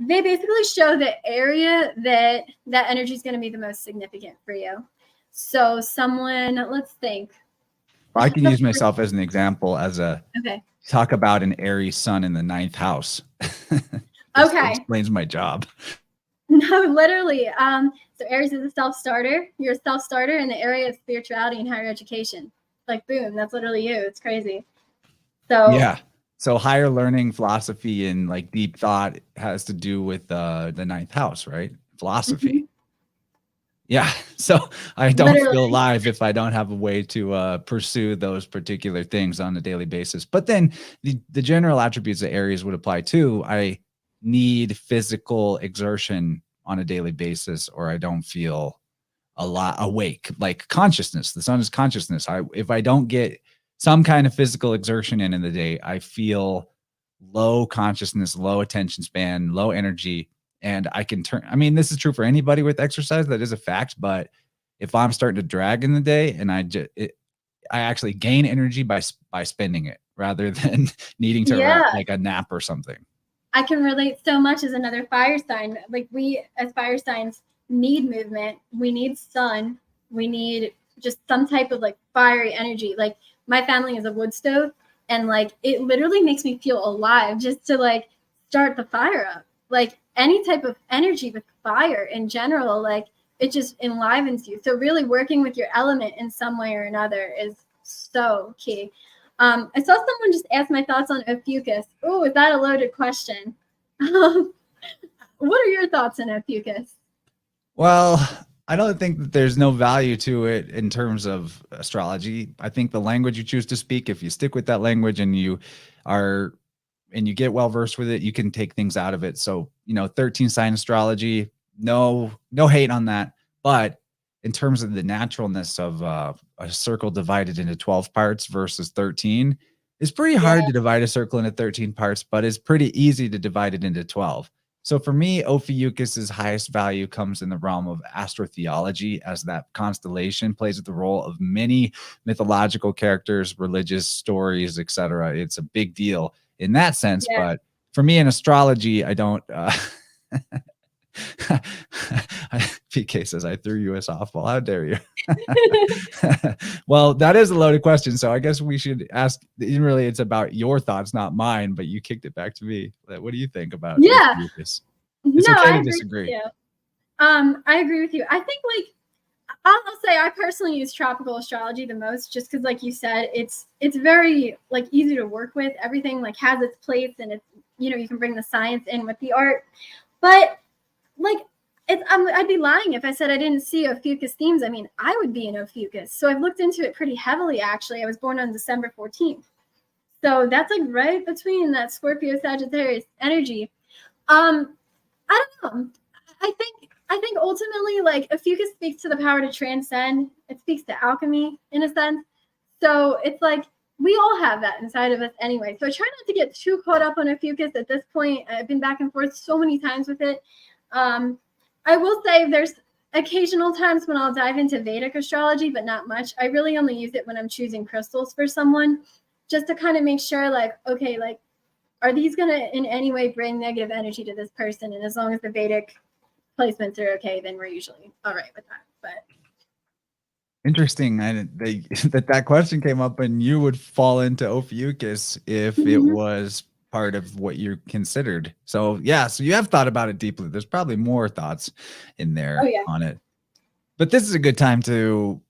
[SPEAKER 3] They basically show the area that energy is going to be the most significant for you. So someone, let's think.
[SPEAKER 2] I can use myself as an example as a
[SPEAKER 3] Okay.
[SPEAKER 2] talk about an Aries sun in the 9th house.
[SPEAKER 3] Okay.
[SPEAKER 2] Explains my job.
[SPEAKER 3] No, literally. So Aries is a self-starter. You're a self-starter in the area of spirituality and higher education. Like, boom, that's literally you. It's crazy. So
[SPEAKER 2] yeah. So higher learning, philosophy, and like deep thought has to do with the 9th house, right? Philosophy.
[SPEAKER 3] Mm-hmm.
[SPEAKER 2] Yeah. So I don't
[SPEAKER 3] Literally.
[SPEAKER 2] feel alive if I don't have a way to pursue those particular things on a daily basis. But then the general attributes of Aries would apply too. I need physical exertion on a daily basis, or I don't feel a lot awake. Like consciousness. The sun is consciousness. If I don't get some kind of physical exertion in the day, I feel low consciousness, low attention span, low energy. And I can turn, I mean, this is true for anybody with exercise. That is a fact. But if I'm starting to drag in the day and I actually gain energy by spending it rather than needing to like a nap or something.
[SPEAKER 3] I can relate so much as another fire sign. Like we as fire signs need movement. We need sun. We need just some type of like fiery energy. Like my family is a wood stove, and like it literally makes me feel alive just to like start the fire up. Like any type of energy with fire in general, like it just enlivens you. So really working with your element in some way or another is so key. I saw someone just ask my thoughts on Ophiuchus. Oh, is that a loaded question? What are your thoughts on Ophiuchus?
[SPEAKER 2] Well, I don't think that there's no value to it in terms of astrology. I think the language you choose to speak, if you stick with that language and you get well versed with it, you can take things out of it. So, 13 sign astrology, no hate on that. But in terms of the naturalness of a circle divided into 12 parts versus 13, it's pretty hard to divide a circle into 13 parts, but it's pretty easy to divide it into 12. So for me, Ophiuchus's highest value comes in the realm of astrotheology, as that constellation plays the role of many mythological characters, religious stories, etc. It's a big deal in that sense.
[SPEAKER 3] Yeah.
[SPEAKER 2] But for me in astrology, I don't. PK says, I threw you a softball. How dare you? Well, that is a loaded question. So I guess we should ask, really, it's about your thoughts, not mine, but you kicked it back to me. What do you think about Ophiuchus? It's okay to disagree.
[SPEAKER 3] I agree with you. I think I'll say I personally use tropical astrology the most, just because, like you said, it's very easy to work with. Everything has its place, and it's you can bring the science in with the art. But I'd be lying if I said I didn't see Ophiuchus themes. I mean, I would be an Ophiuchus. So I've looked into it pretty heavily, actually. I was born on December 14th. So that's right between that Scorpio Sagittarius energy. I don't know. I think ultimately, Ophiuchus speaks to the power to transcend. It speaks to alchemy in a sense. So it's we all have that inside of us anyway. So I try not to get too caught up on Ophiuchus at this point. I've been back and forth so many times with it. I will say there's occasional times when I'll dive into Vedic astrology, but not much. I really only use it when I'm choosing crystals for someone, just to kind of make sure, okay, are these going to in any way bring negative energy to this person? And as long as the Vedic placements are okay, then we're usually all right with that. But
[SPEAKER 2] interesting that question came up, and you would fall into Ophiuchus if it was part of what you considered. So so you have thought about it deeply. There's probably more thoughts in there on it. But this is a good time to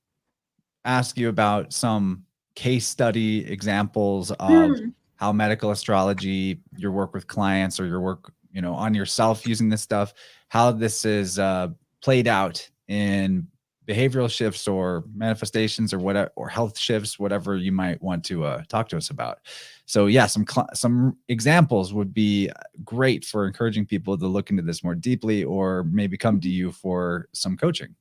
[SPEAKER 2] ask you about some case study examples of how medical astrology, your work with clients or your work, on yourself using this stuff, how this is played out in behavioral shifts or manifestations or whatever, or health shifts, whatever you might want to talk to us about. So some examples would be great for encouraging people to look into this more deeply, or maybe come to you for some coaching.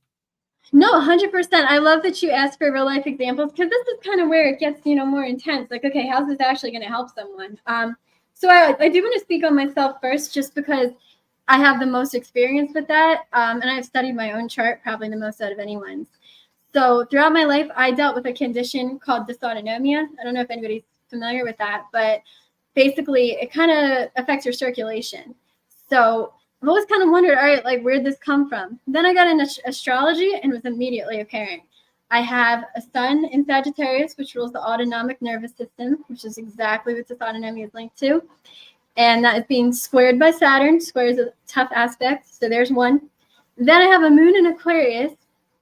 [SPEAKER 3] No, 100%. I love that you asked for real life examples, because this is kind of where it gets, more intense. Okay, how's this actually going to help someone? So I do want to speak on myself first, just because I have the most experience with that. And I've studied my own chart probably the most out of anyone's. So throughout my life, I dealt with a condition called dysautonomia. I don't know if anybody's familiar with that, but basically it kind of affects your circulation. So I've always kind of wondered, all right, where'd this come from? Then I got into astrology and it was immediately apparent. I have a sun in Sagittarius, which rules the autonomic nervous system, which is exactly what dysautonomia is linked to. And that is being squared by Saturn. Square is a tough aspect, so there's one. Then I have a moon in Aquarius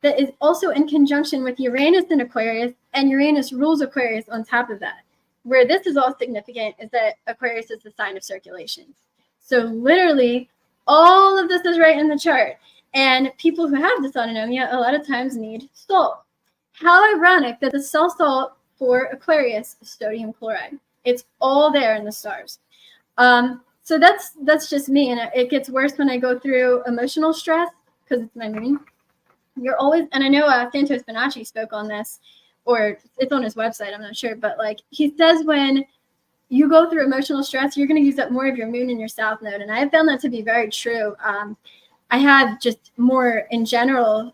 [SPEAKER 3] that is also in conjunction with Uranus in Aquarius, and Uranus rules Aquarius on top of that. Where this is all significant is that Aquarius is the sign of circulation. So literally, all of this is right in the chart. And people who have dysautonomia a lot of times need salt. How ironic that the cell salt for Aquarius is sodium chloride. It's all there in the stars. So that's just me, and it gets worse when I go through emotional stress, because it's my moon. You're always, and I know Santos Bonacci spoke on this, or it's on his website, I'm not sure, but he says when you go through emotional stress, you're going to use up more of your moon in your south node, and I have found that to be very true. I have just more in general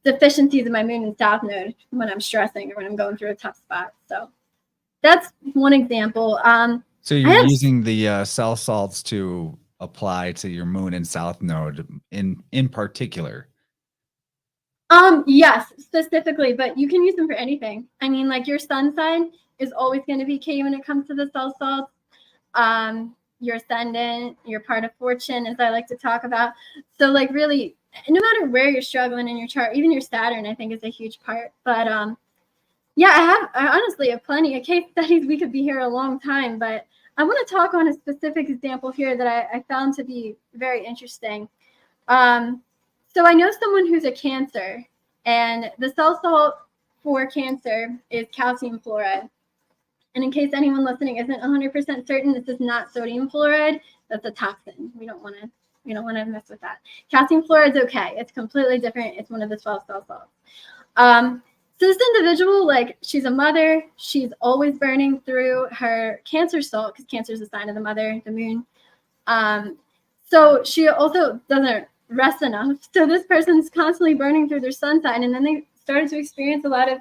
[SPEAKER 3] deficiencies in my moon and south node when I'm stressing or when I'm going through a tough spot. So that's one example.
[SPEAKER 2] So you're using the cell salts to apply to your moon and south node in particular?
[SPEAKER 3] Yes, specifically, but you can use them for anything. I mean, your sun sign is always going to be key when it comes to the cell salts. Your ascendant, your part of fortune, as I like to talk about. So really, no matter where you're struggling in your chart, even your Saturn, I think, is a huge part. But I honestly have plenty of case studies. We could be here a long time, but I want to talk on a specific example here that I found to be very interesting. So So I know someone who's a Cancer, and the cell salt for Cancer is calcium fluoride. And in case anyone listening isn't 100% certain, this is not sodium fluoride. That's a toxin. We don't want to mess with that. Calcium fluoride is okay. It's completely different. It's one of the 12 cell salts. So this individual, like, she's a mother. She's always burning through her Cancer salt because Cancer is a sign of the mother, the moon. So she also doesn't rest enough. So this person's constantly burning through their sun sign, and then they started to experience a lot of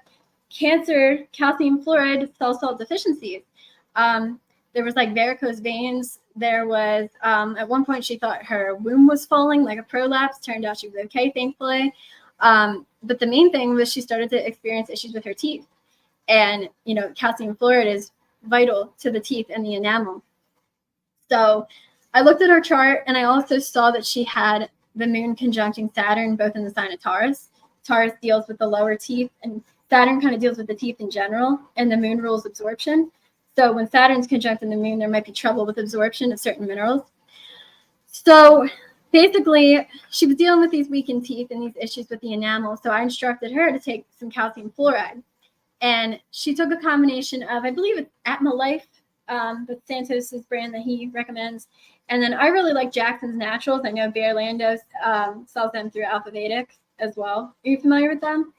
[SPEAKER 3] Cancer calcium fluoride cell salt deficiencies. There was like varicose veins. There was at one point she thought her womb was falling, like a prolapse. Turned out she was okay, thankfully. But the main thing was she started to experience issues with her teeth. And, calcium fluoride is vital to the teeth and the enamel. So I looked at her chart, and I also saw that she had the moon conjuncting Saturn, both in the sign of Taurus. Taurus deals with the lower teeth, and Saturn kind of deals with the teeth in general, and the moon rules absorption. So when Saturn's conjuncting the moon, there might be trouble with absorption of certain minerals. So basically, she was dealing with these weakened teeth and these issues with the enamel. So I instructed her to take some calcium fluoride. And she took a combination of, I believe it's Atma Life, the Santos's brand that he recommends. And then I really like Jackson's Naturals. I know Bear Landos sells them through Alphavedic as well. Are you familiar with them?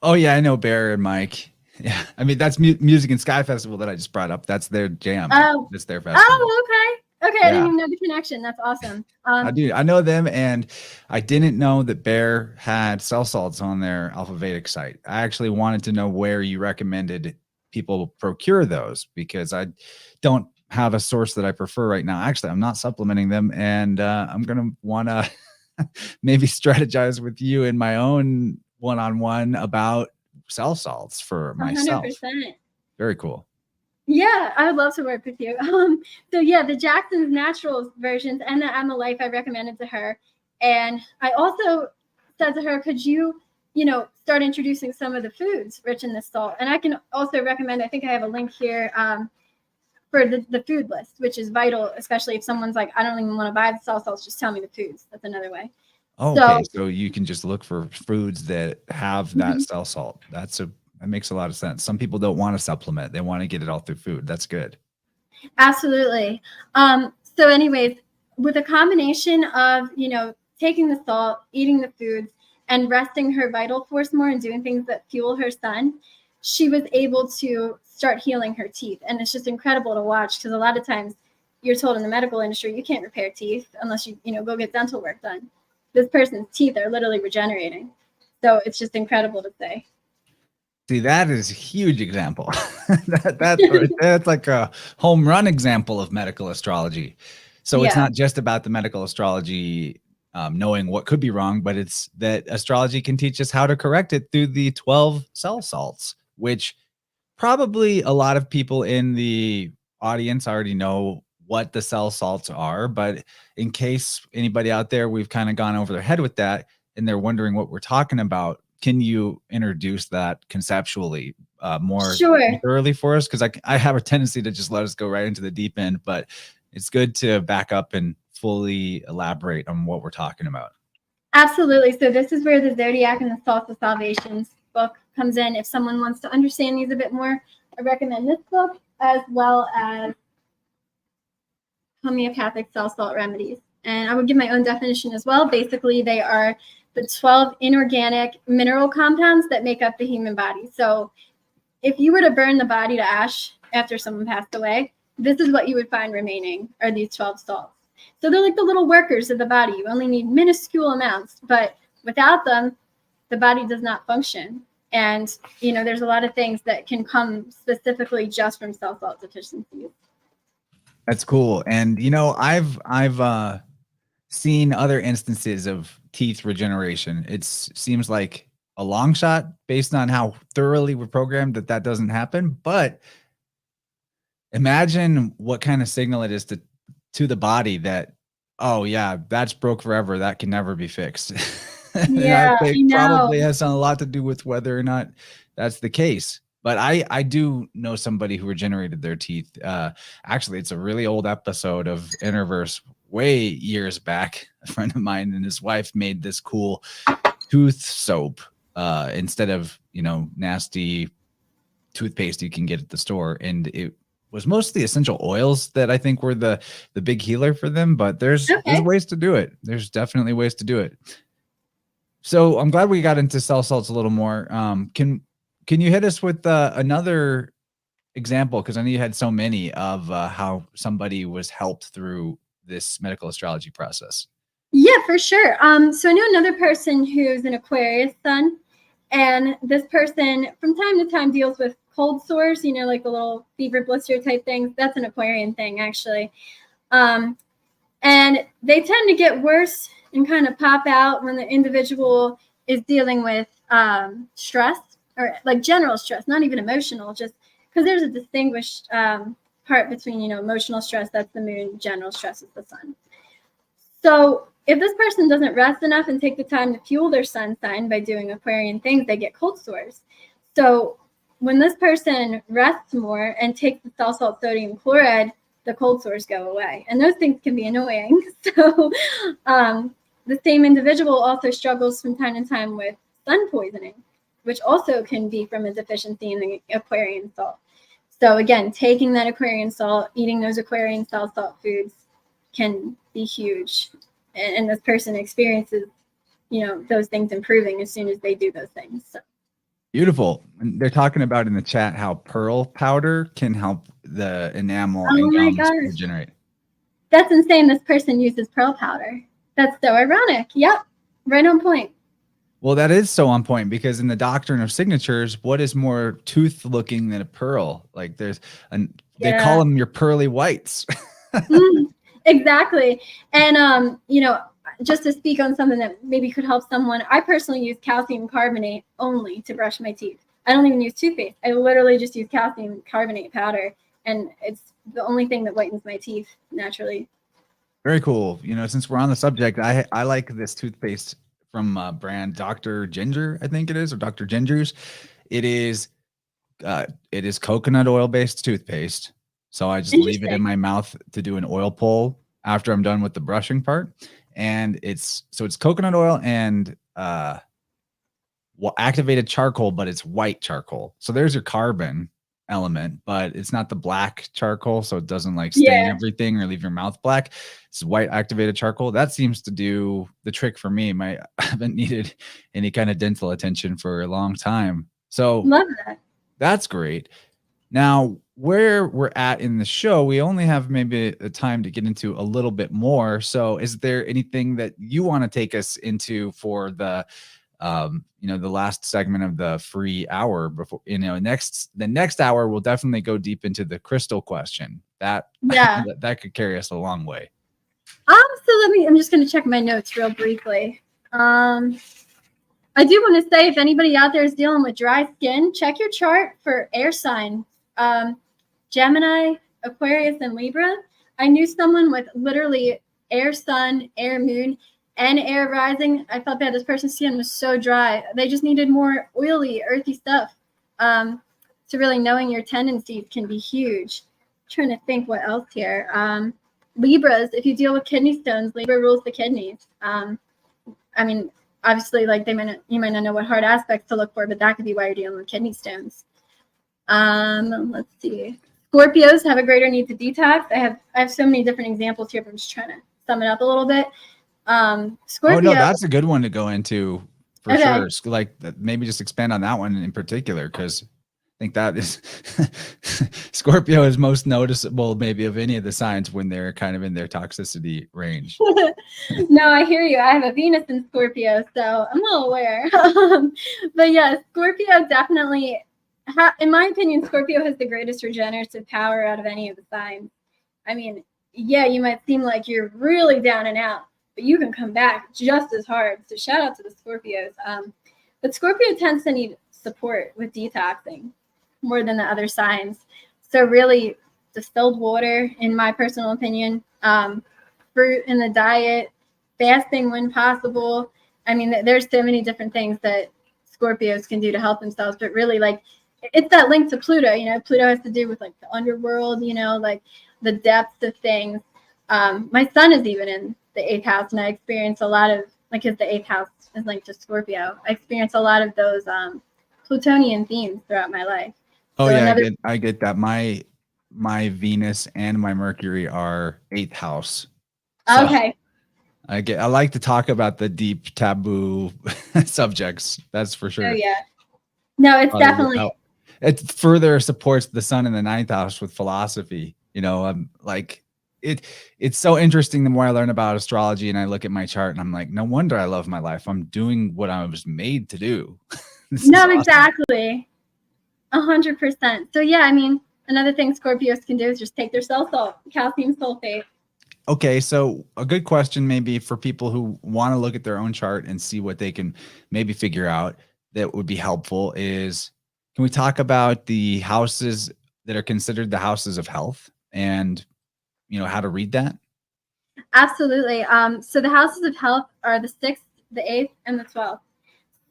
[SPEAKER 2] Oh yeah, I know Bear and Mike. Yeah, I mean that's Music and Sky Festival that I just brought up. That's their jam. That's their festival.
[SPEAKER 3] Oh, okay.
[SPEAKER 2] Yeah.
[SPEAKER 3] I didn't even know the connection. That's awesome.
[SPEAKER 2] I do. I know them, and I didn't know that Bear had cell salts on their Alphavedic site. I actually wanted to know where you recommended people procure those because I don't have a source that I prefer right now. Actually, I'm not supplementing them, and I'm gonna want to maybe strategize with you in my own one-on-one about cell salts for myself.
[SPEAKER 3] 100%.
[SPEAKER 2] Very cool.
[SPEAKER 3] Yeah, I would love to work with you. So yeah, the Jackson's Naturals versions and the Atma Life I recommended to her. And I also said to her, could you, start introducing some of the foods rich in this salt? And I can also recommend, I think I have a link here for the food list, which is vital, especially if someone's like, I don't even want to buy the cell salts, just tell me the foods. That's another way.
[SPEAKER 2] Oh, okay. So you can just look for foods that have that cell salt. That makes a lot of sense. Some people don't want to supplement. They want to get it all through food. That's good.
[SPEAKER 3] Absolutely. So anyways, with a combination of, taking the salt, eating the foods, and resting her vital force more and doing things that fuel her sun, she was able to start healing her teeth. And it's just incredible to watch because a lot of times you're told in the medical industry, you can't repair teeth unless you, go get dental work done. This person's teeth are literally regenerating. So it's just incredible to say.
[SPEAKER 2] See, that is a huge example. That's like a home run example of medical astrology. So It's not just about the medical astrology knowing what could be wrong, but it's that astrology can teach us how to correct it through the 12 cell salts, which probably a lot of people in the audience already know what the cell salts are. But in case anybody out there, we've kind of gone over their head with that and they're wondering what we're talking about, can you introduce that conceptually more thoroughly for us? Because I have a tendency to just let us go right into the deep end, but it's good to back up and fully elaborate on what we're talking about.
[SPEAKER 3] Absolutely. So this is where the Zodiac and the Salts of Salvations book comes in. If someone wants to understand these a bit more, I recommend this book as well as Homeopathic Cell Salt Remedies. And I would give my own definition as well. Basically, they are the 12 inorganic mineral compounds that make up the human body. So if you were to burn the body to ash after someone passed away, this is what you would find remaining are these 12 salts. So they're like the little workers of the body. You only need minuscule amounts, but without them, the body does not function. And, there's a lot of things that can come specifically just from cell salt deficiencies.
[SPEAKER 2] That's cool. And, I've seen other instances of teeth regeneration. It seems like a long shot based on how thoroughly we're programmed that doesn't happen. But imagine what kind of signal it is to the body that, oh yeah, that's broke forever. That can never be fixed.
[SPEAKER 3] Yeah,
[SPEAKER 2] I think probably has a lot to do with whether or not that's the case. But I do know somebody who regenerated their teeth. Actually, it's a really old episode of InnerVerse way years back. A friend of mine and his wife made this cool tooth soap instead of, nasty toothpaste you can get at the store. And it was mostly essential oils that I think were the big healer for them. But there's ways to do it. There's definitely ways to do it. So I'm glad we got into cell salts a little more. Can you hit us with another example? Because I know you had so many of how somebody was helped through this medical astrology process.
[SPEAKER 3] Yeah, for sure. So I know another person who's an Aquarius sun, and this person from time to time deals with cold sores, like the little fever blister type things. That's an Aquarian thing, actually. And they tend to get worse and kind of pop out when the individual is dealing with stress, or like general stress, not even emotional, just because there's a distinguished part between, emotional stress, that's the moon, general stress is the sun. So if this person doesn't rest enough and take the time to fuel their sun sign by doing Aquarian things, they get cold sores. So when this person rests more and takes the cell salt sodium chloride, the cold sores go away. And those things can be annoying. So the same individual also struggles from time to time with sun poisoning, which also can be from a deficiency in the Aquarian salt. So again, taking that Aquarian salt, eating those Aquarian cell salt foods can be huge. And this person experiences, those things improving as soon as they do those things. So.
[SPEAKER 2] Beautiful. They're talking about in the chat how pearl powder can help the enamel
[SPEAKER 3] and
[SPEAKER 2] gums regenerate.
[SPEAKER 3] That's insane. This person uses pearl powder. That's so ironic. Yep. Right on point.
[SPEAKER 2] Well, that is so on point, because in the doctrine of signatures, what is more tooth looking than a pearl? Like they call them your pearly whites.
[SPEAKER 3] Exactly. And, just to speak on something that maybe could help someone, I personally use calcium carbonate only to brush my teeth. I don't even use toothpaste. I literally just use calcium carbonate powder, and it's the only thing that whitens my teeth naturally.
[SPEAKER 2] Very cool. Since we're on the subject, I like this toothpaste from brand Dr. Ginger, I think it is, or Dr. Ginger's. It is coconut oil based toothpaste. So I just leave it in my mouth to do an oil pull after I'm done with the brushing part. And it's coconut oil and activated charcoal, but it's white charcoal. So there's your carbon element, but it's not the black charcoal, so it doesn't stain everything or leave your mouth black. It's white activated charcoal. That seems to do the trick for me. I haven't needed any kind of dental attention for a long time. So
[SPEAKER 3] love that.
[SPEAKER 2] That's great. Now, where we're at in the show, we only have maybe a time to get into a little bit more. So is there anything that you want to take us into for the the last segment of the free hour before, the next hour, we'll definitely go deep into the crystal question that could carry us a long way.
[SPEAKER 3] So I'm just going to check my notes real briefly. I do want to say, if anybody out there is dealing with dry skin, check your chart for air sign. Gemini, Aquarius, and Libra. I knew someone with literally air sun, air moon, and air rising. I felt that this person's skin was so dry. They just needed more oily, earthy stuff. So really knowing your tendencies can be huge. I'm trying to think what else here. Libras, if you deal with kidney stones, Libra rules the kidneys. Obviously, you might not know what hard aspects to look for, but that could be why you're dealing with kidney stones. Let's see. Scorpios have a greater need to detox. I have so many different examples here, but I'm just trying to sum it up a little bit. Scorpio.
[SPEAKER 2] Oh no, that's a good one to go into for sure. Maybe just expand on that one in particular, because I think that is Scorpio is most noticeable maybe of any of the signs when they're kind of in their toxicity range.
[SPEAKER 3] No, I hear you. I have a Venus in Scorpio, so I'm well aware. But yeah, Scorpio definitely, in my opinion, Scorpio has the greatest regenerative power out of any of the signs. You might seem like you're really down and out, but you can come back just as hard. So shout out to the Scorpios. But Scorpio tends to need support with detoxing more than the other signs. So really, distilled water, in my personal opinion, fruit in the diet, fasting when possible. There's so many different things that Scorpios can do to help themselves, but really, it's that link to Pluto. Pluto has to do with like the underworld, like the depths of things. My son is even in the 8th house, and I experience a lot of, because the 8th house is linked to Scorpio. I experience a lot of those Plutonian themes throughout my life.
[SPEAKER 2] Oh yeah, I get that. My Venus and my Mercury are 8th house. So
[SPEAKER 3] okay.
[SPEAKER 2] I like to talk about the deep taboo subjects. That's for sure.
[SPEAKER 3] Oh yeah. No, it's definitely.
[SPEAKER 2] It further supports the sun in the 9th house with philosophy. It's so interesting the more I learn about astrology and I look at my chart and I'm like, no wonder I love my life. I'm doing what I was made to do.
[SPEAKER 3] No, awesome. Exactly. 100%. So yeah, I mean, another thing Scorpios can do is just take their cell salt, calcium sulfate.
[SPEAKER 2] Okay, so a good question maybe for people who want to look at their own chart and see what they can maybe figure out that would be helpful is, can we talk about the houses that are considered the houses of health and, how to read that?
[SPEAKER 3] Absolutely. So the houses of health are the 6th, the 8th, and the 12th.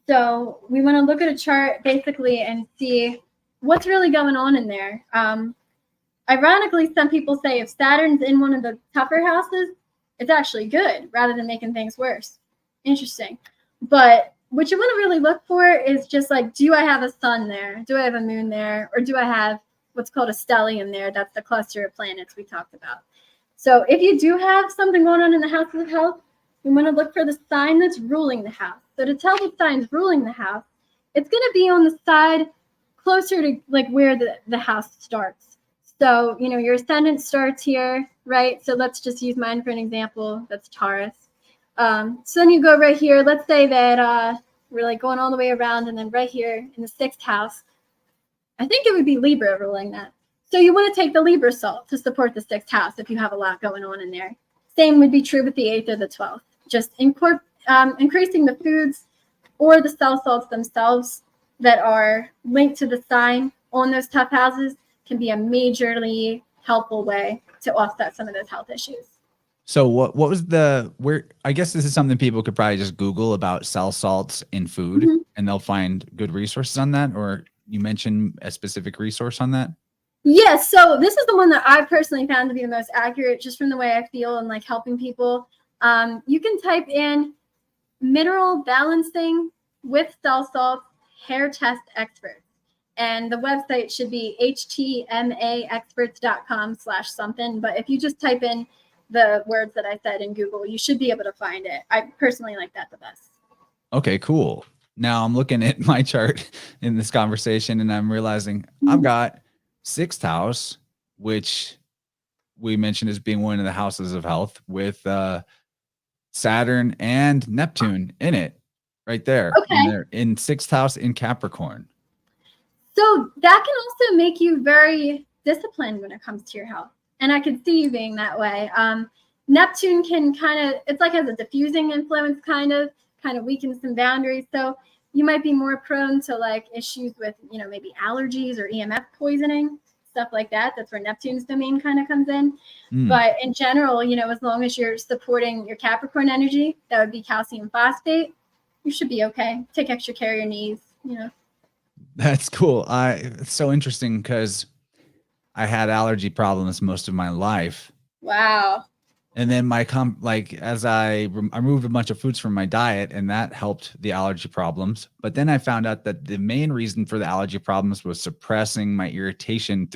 [SPEAKER 3] So we want to look at a chart basically and see what's really going on in there. Ironically, some people say if Saturn's in one of the tougher houses, it's actually good rather than making things worse. Interesting. But what you want to really look for is just like, do I have a sun there? Do I have a moon there? Or do I have what's called a stellium there? That's the cluster of planets we talked about. So if you do have something going on in the houses of health, we want to look for the sign that's ruling the house. So to tell what sign's ruling the house, it's going to be on the side closer to like where the house starts. So, your ascendant starts here, right? So let's just use mine for an example. That's Taurus. So then you go right here. Let's say that we're like going all the way around, and then right here in the 6th house, I think it would be Libra ruling that. So you want to take the Libra salt to support the 6th house if you have a lot going on in there. Same would be true with the 8th or the 12th. Just increasing the foods or the cell salts themselves that are linked to the sign on those tough houses can be a majorly helpful way to offset some of those health issues.
[SPEAKER 2] So what was I guess this is something people could probably just Google about cell salts in food, and they'll find good resources on that, or you mentioned a specific resource on that?
[SPEAKER 3] Yeah, so this is the one that I personally found to be the most accurate, just from the way I feel and like helping people. You can type in mineral balancing with cell salts hair test experts. And the website should be htmaexperts.com/something. But if you just type in the words that I said in Google, you should be able to find it. I personally like that the best.
[SPEAKER 2] Okay, cool. Now I'm looking at my chart in this conversation and I'm realizing I've got 6th house, which we mentioned as being one of the houses of health, with Saturn and Neptune in it right there.
[SPEAKER 3] Okay.
[SPEAKER 2] And they're in 6th house in Capricorn.
[SPEAKER 3] So that can also make you very disciplined when it comes to your health. And I could see you being that way. Neptune can it's like has a diffusing influence, kind of weakens some boundaries. So you might be more prone to like issues with, maybe allergies or EMF poisoning, stuff like that. That's where Neptune's domain kind of comes in. But in general, as long as you're supporting your Capricorn energy, that would be calcium phosphate, you should be okay. Take extra care of your knees,
[SPEAKER 2] That's cool. It's so interesting because I had allergy problems most of my life.
[SPEAKER 3] Wow.
[SPEAKER 2] And then as I removed a bunch of foods from my diet, and that helped the allergy problems. But then I found out that the main reason for the allergy problems was suppressing my irritation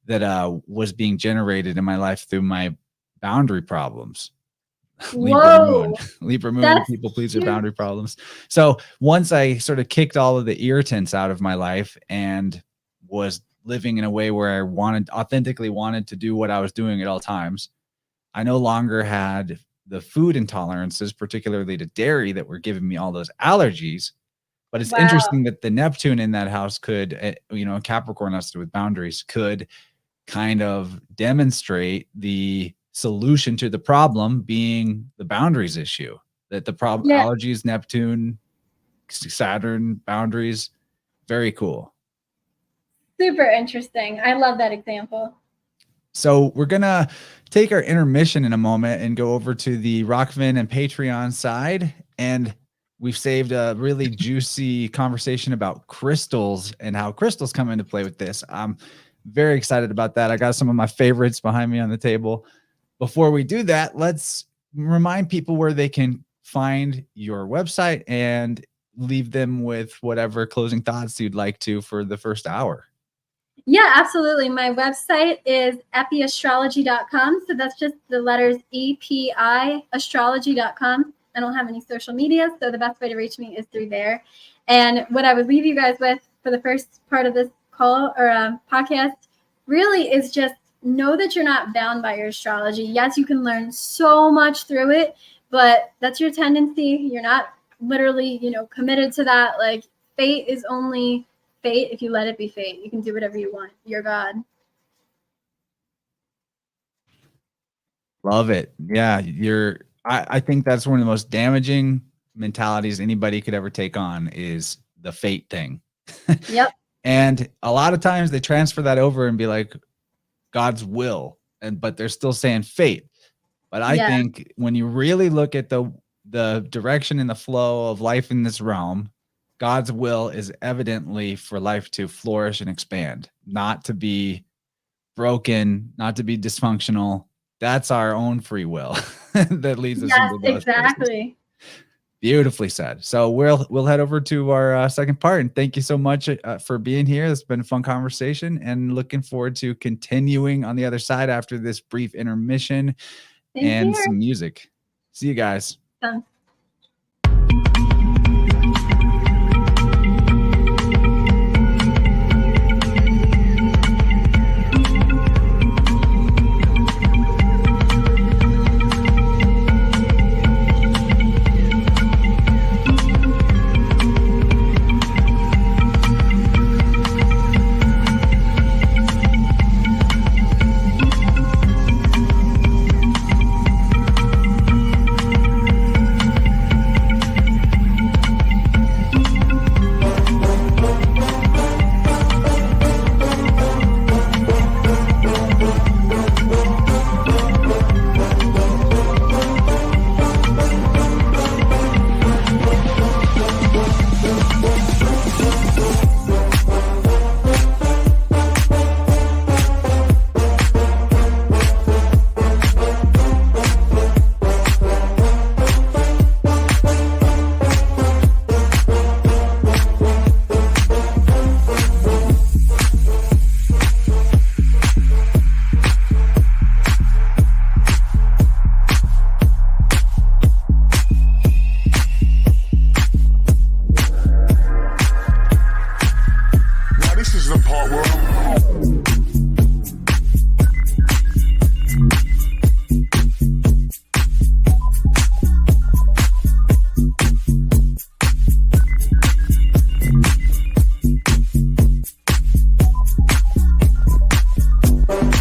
[SPEAKER 2] that was being generated in my life through my boundary problems. Libra moon, people pleaser, boundary problems. So once I sort of kicked all of the irritants out of my life and was living in a way where I authentically wanted to do what I was doing at all times, I no longer had the food intolerances, particularly to dairy, that were giving me all those allergies. But it's interesting that the Neptune in that house could, Capricorn has to do with boundaries, could kind of demonstrate the solution to the problem being the boundaries issue. That the problem, allergies, Neptune, Saturn, boundaries, very cool.
[SPEAKER 3] Super interesting. I love that example.
[SPEAKER 2] So we're going to take our intermission in a moment and go over to the Rockfin and Patreon side. And we've saved a really juicy conversation about crystals and how crystals come into play with this. I'm very excited about that. I got some of my favorites behind me on the table. Before we do that, let's remind people where they can find your website and leave them with whatever closing thoughts you'd like to for the first hour.
[SPEAKER 3] Yeah, absolutely. My website is EpiAstrology.com. So that's just the letters EpiAstrology.com. I don't have any social media, so the best way to reach me is through there. And what I would leave you guys with for the first part of this call or podcast really is just know that you're not bound by your astrology. Yes, you can learn so much through it, but that's your tendency. You're not literally, committed to that. Like, fate is only fate if you let it be fate. You can do whatever you want. You're God.
[SPEAKER 2] Love it. Yeah, I think that's one of the most damaging mentalities anybody could ever take on is the fate thing.
[SPEAKER 3] Yep.
[SPEAKER 2] And a lot of times they transfer that over and be like God's will, but they're still saying fate. But I think when you really look at the direction and the flow of life in this realm, God's will is evidently for life to flourish and expand, not to be broken, not to be dysfunctional. That's our own free will that leads us into those
[SPEAKER 3] exactly
[SPEAKER 2] places. Beautifully said. So we'll head over to our second part, and thank you so much for being here. It's been a fun conversation, and looking forward to continuing on the other side after this brief intermission and some music. See you guys.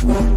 [SPEAKER 1] Toothpaste.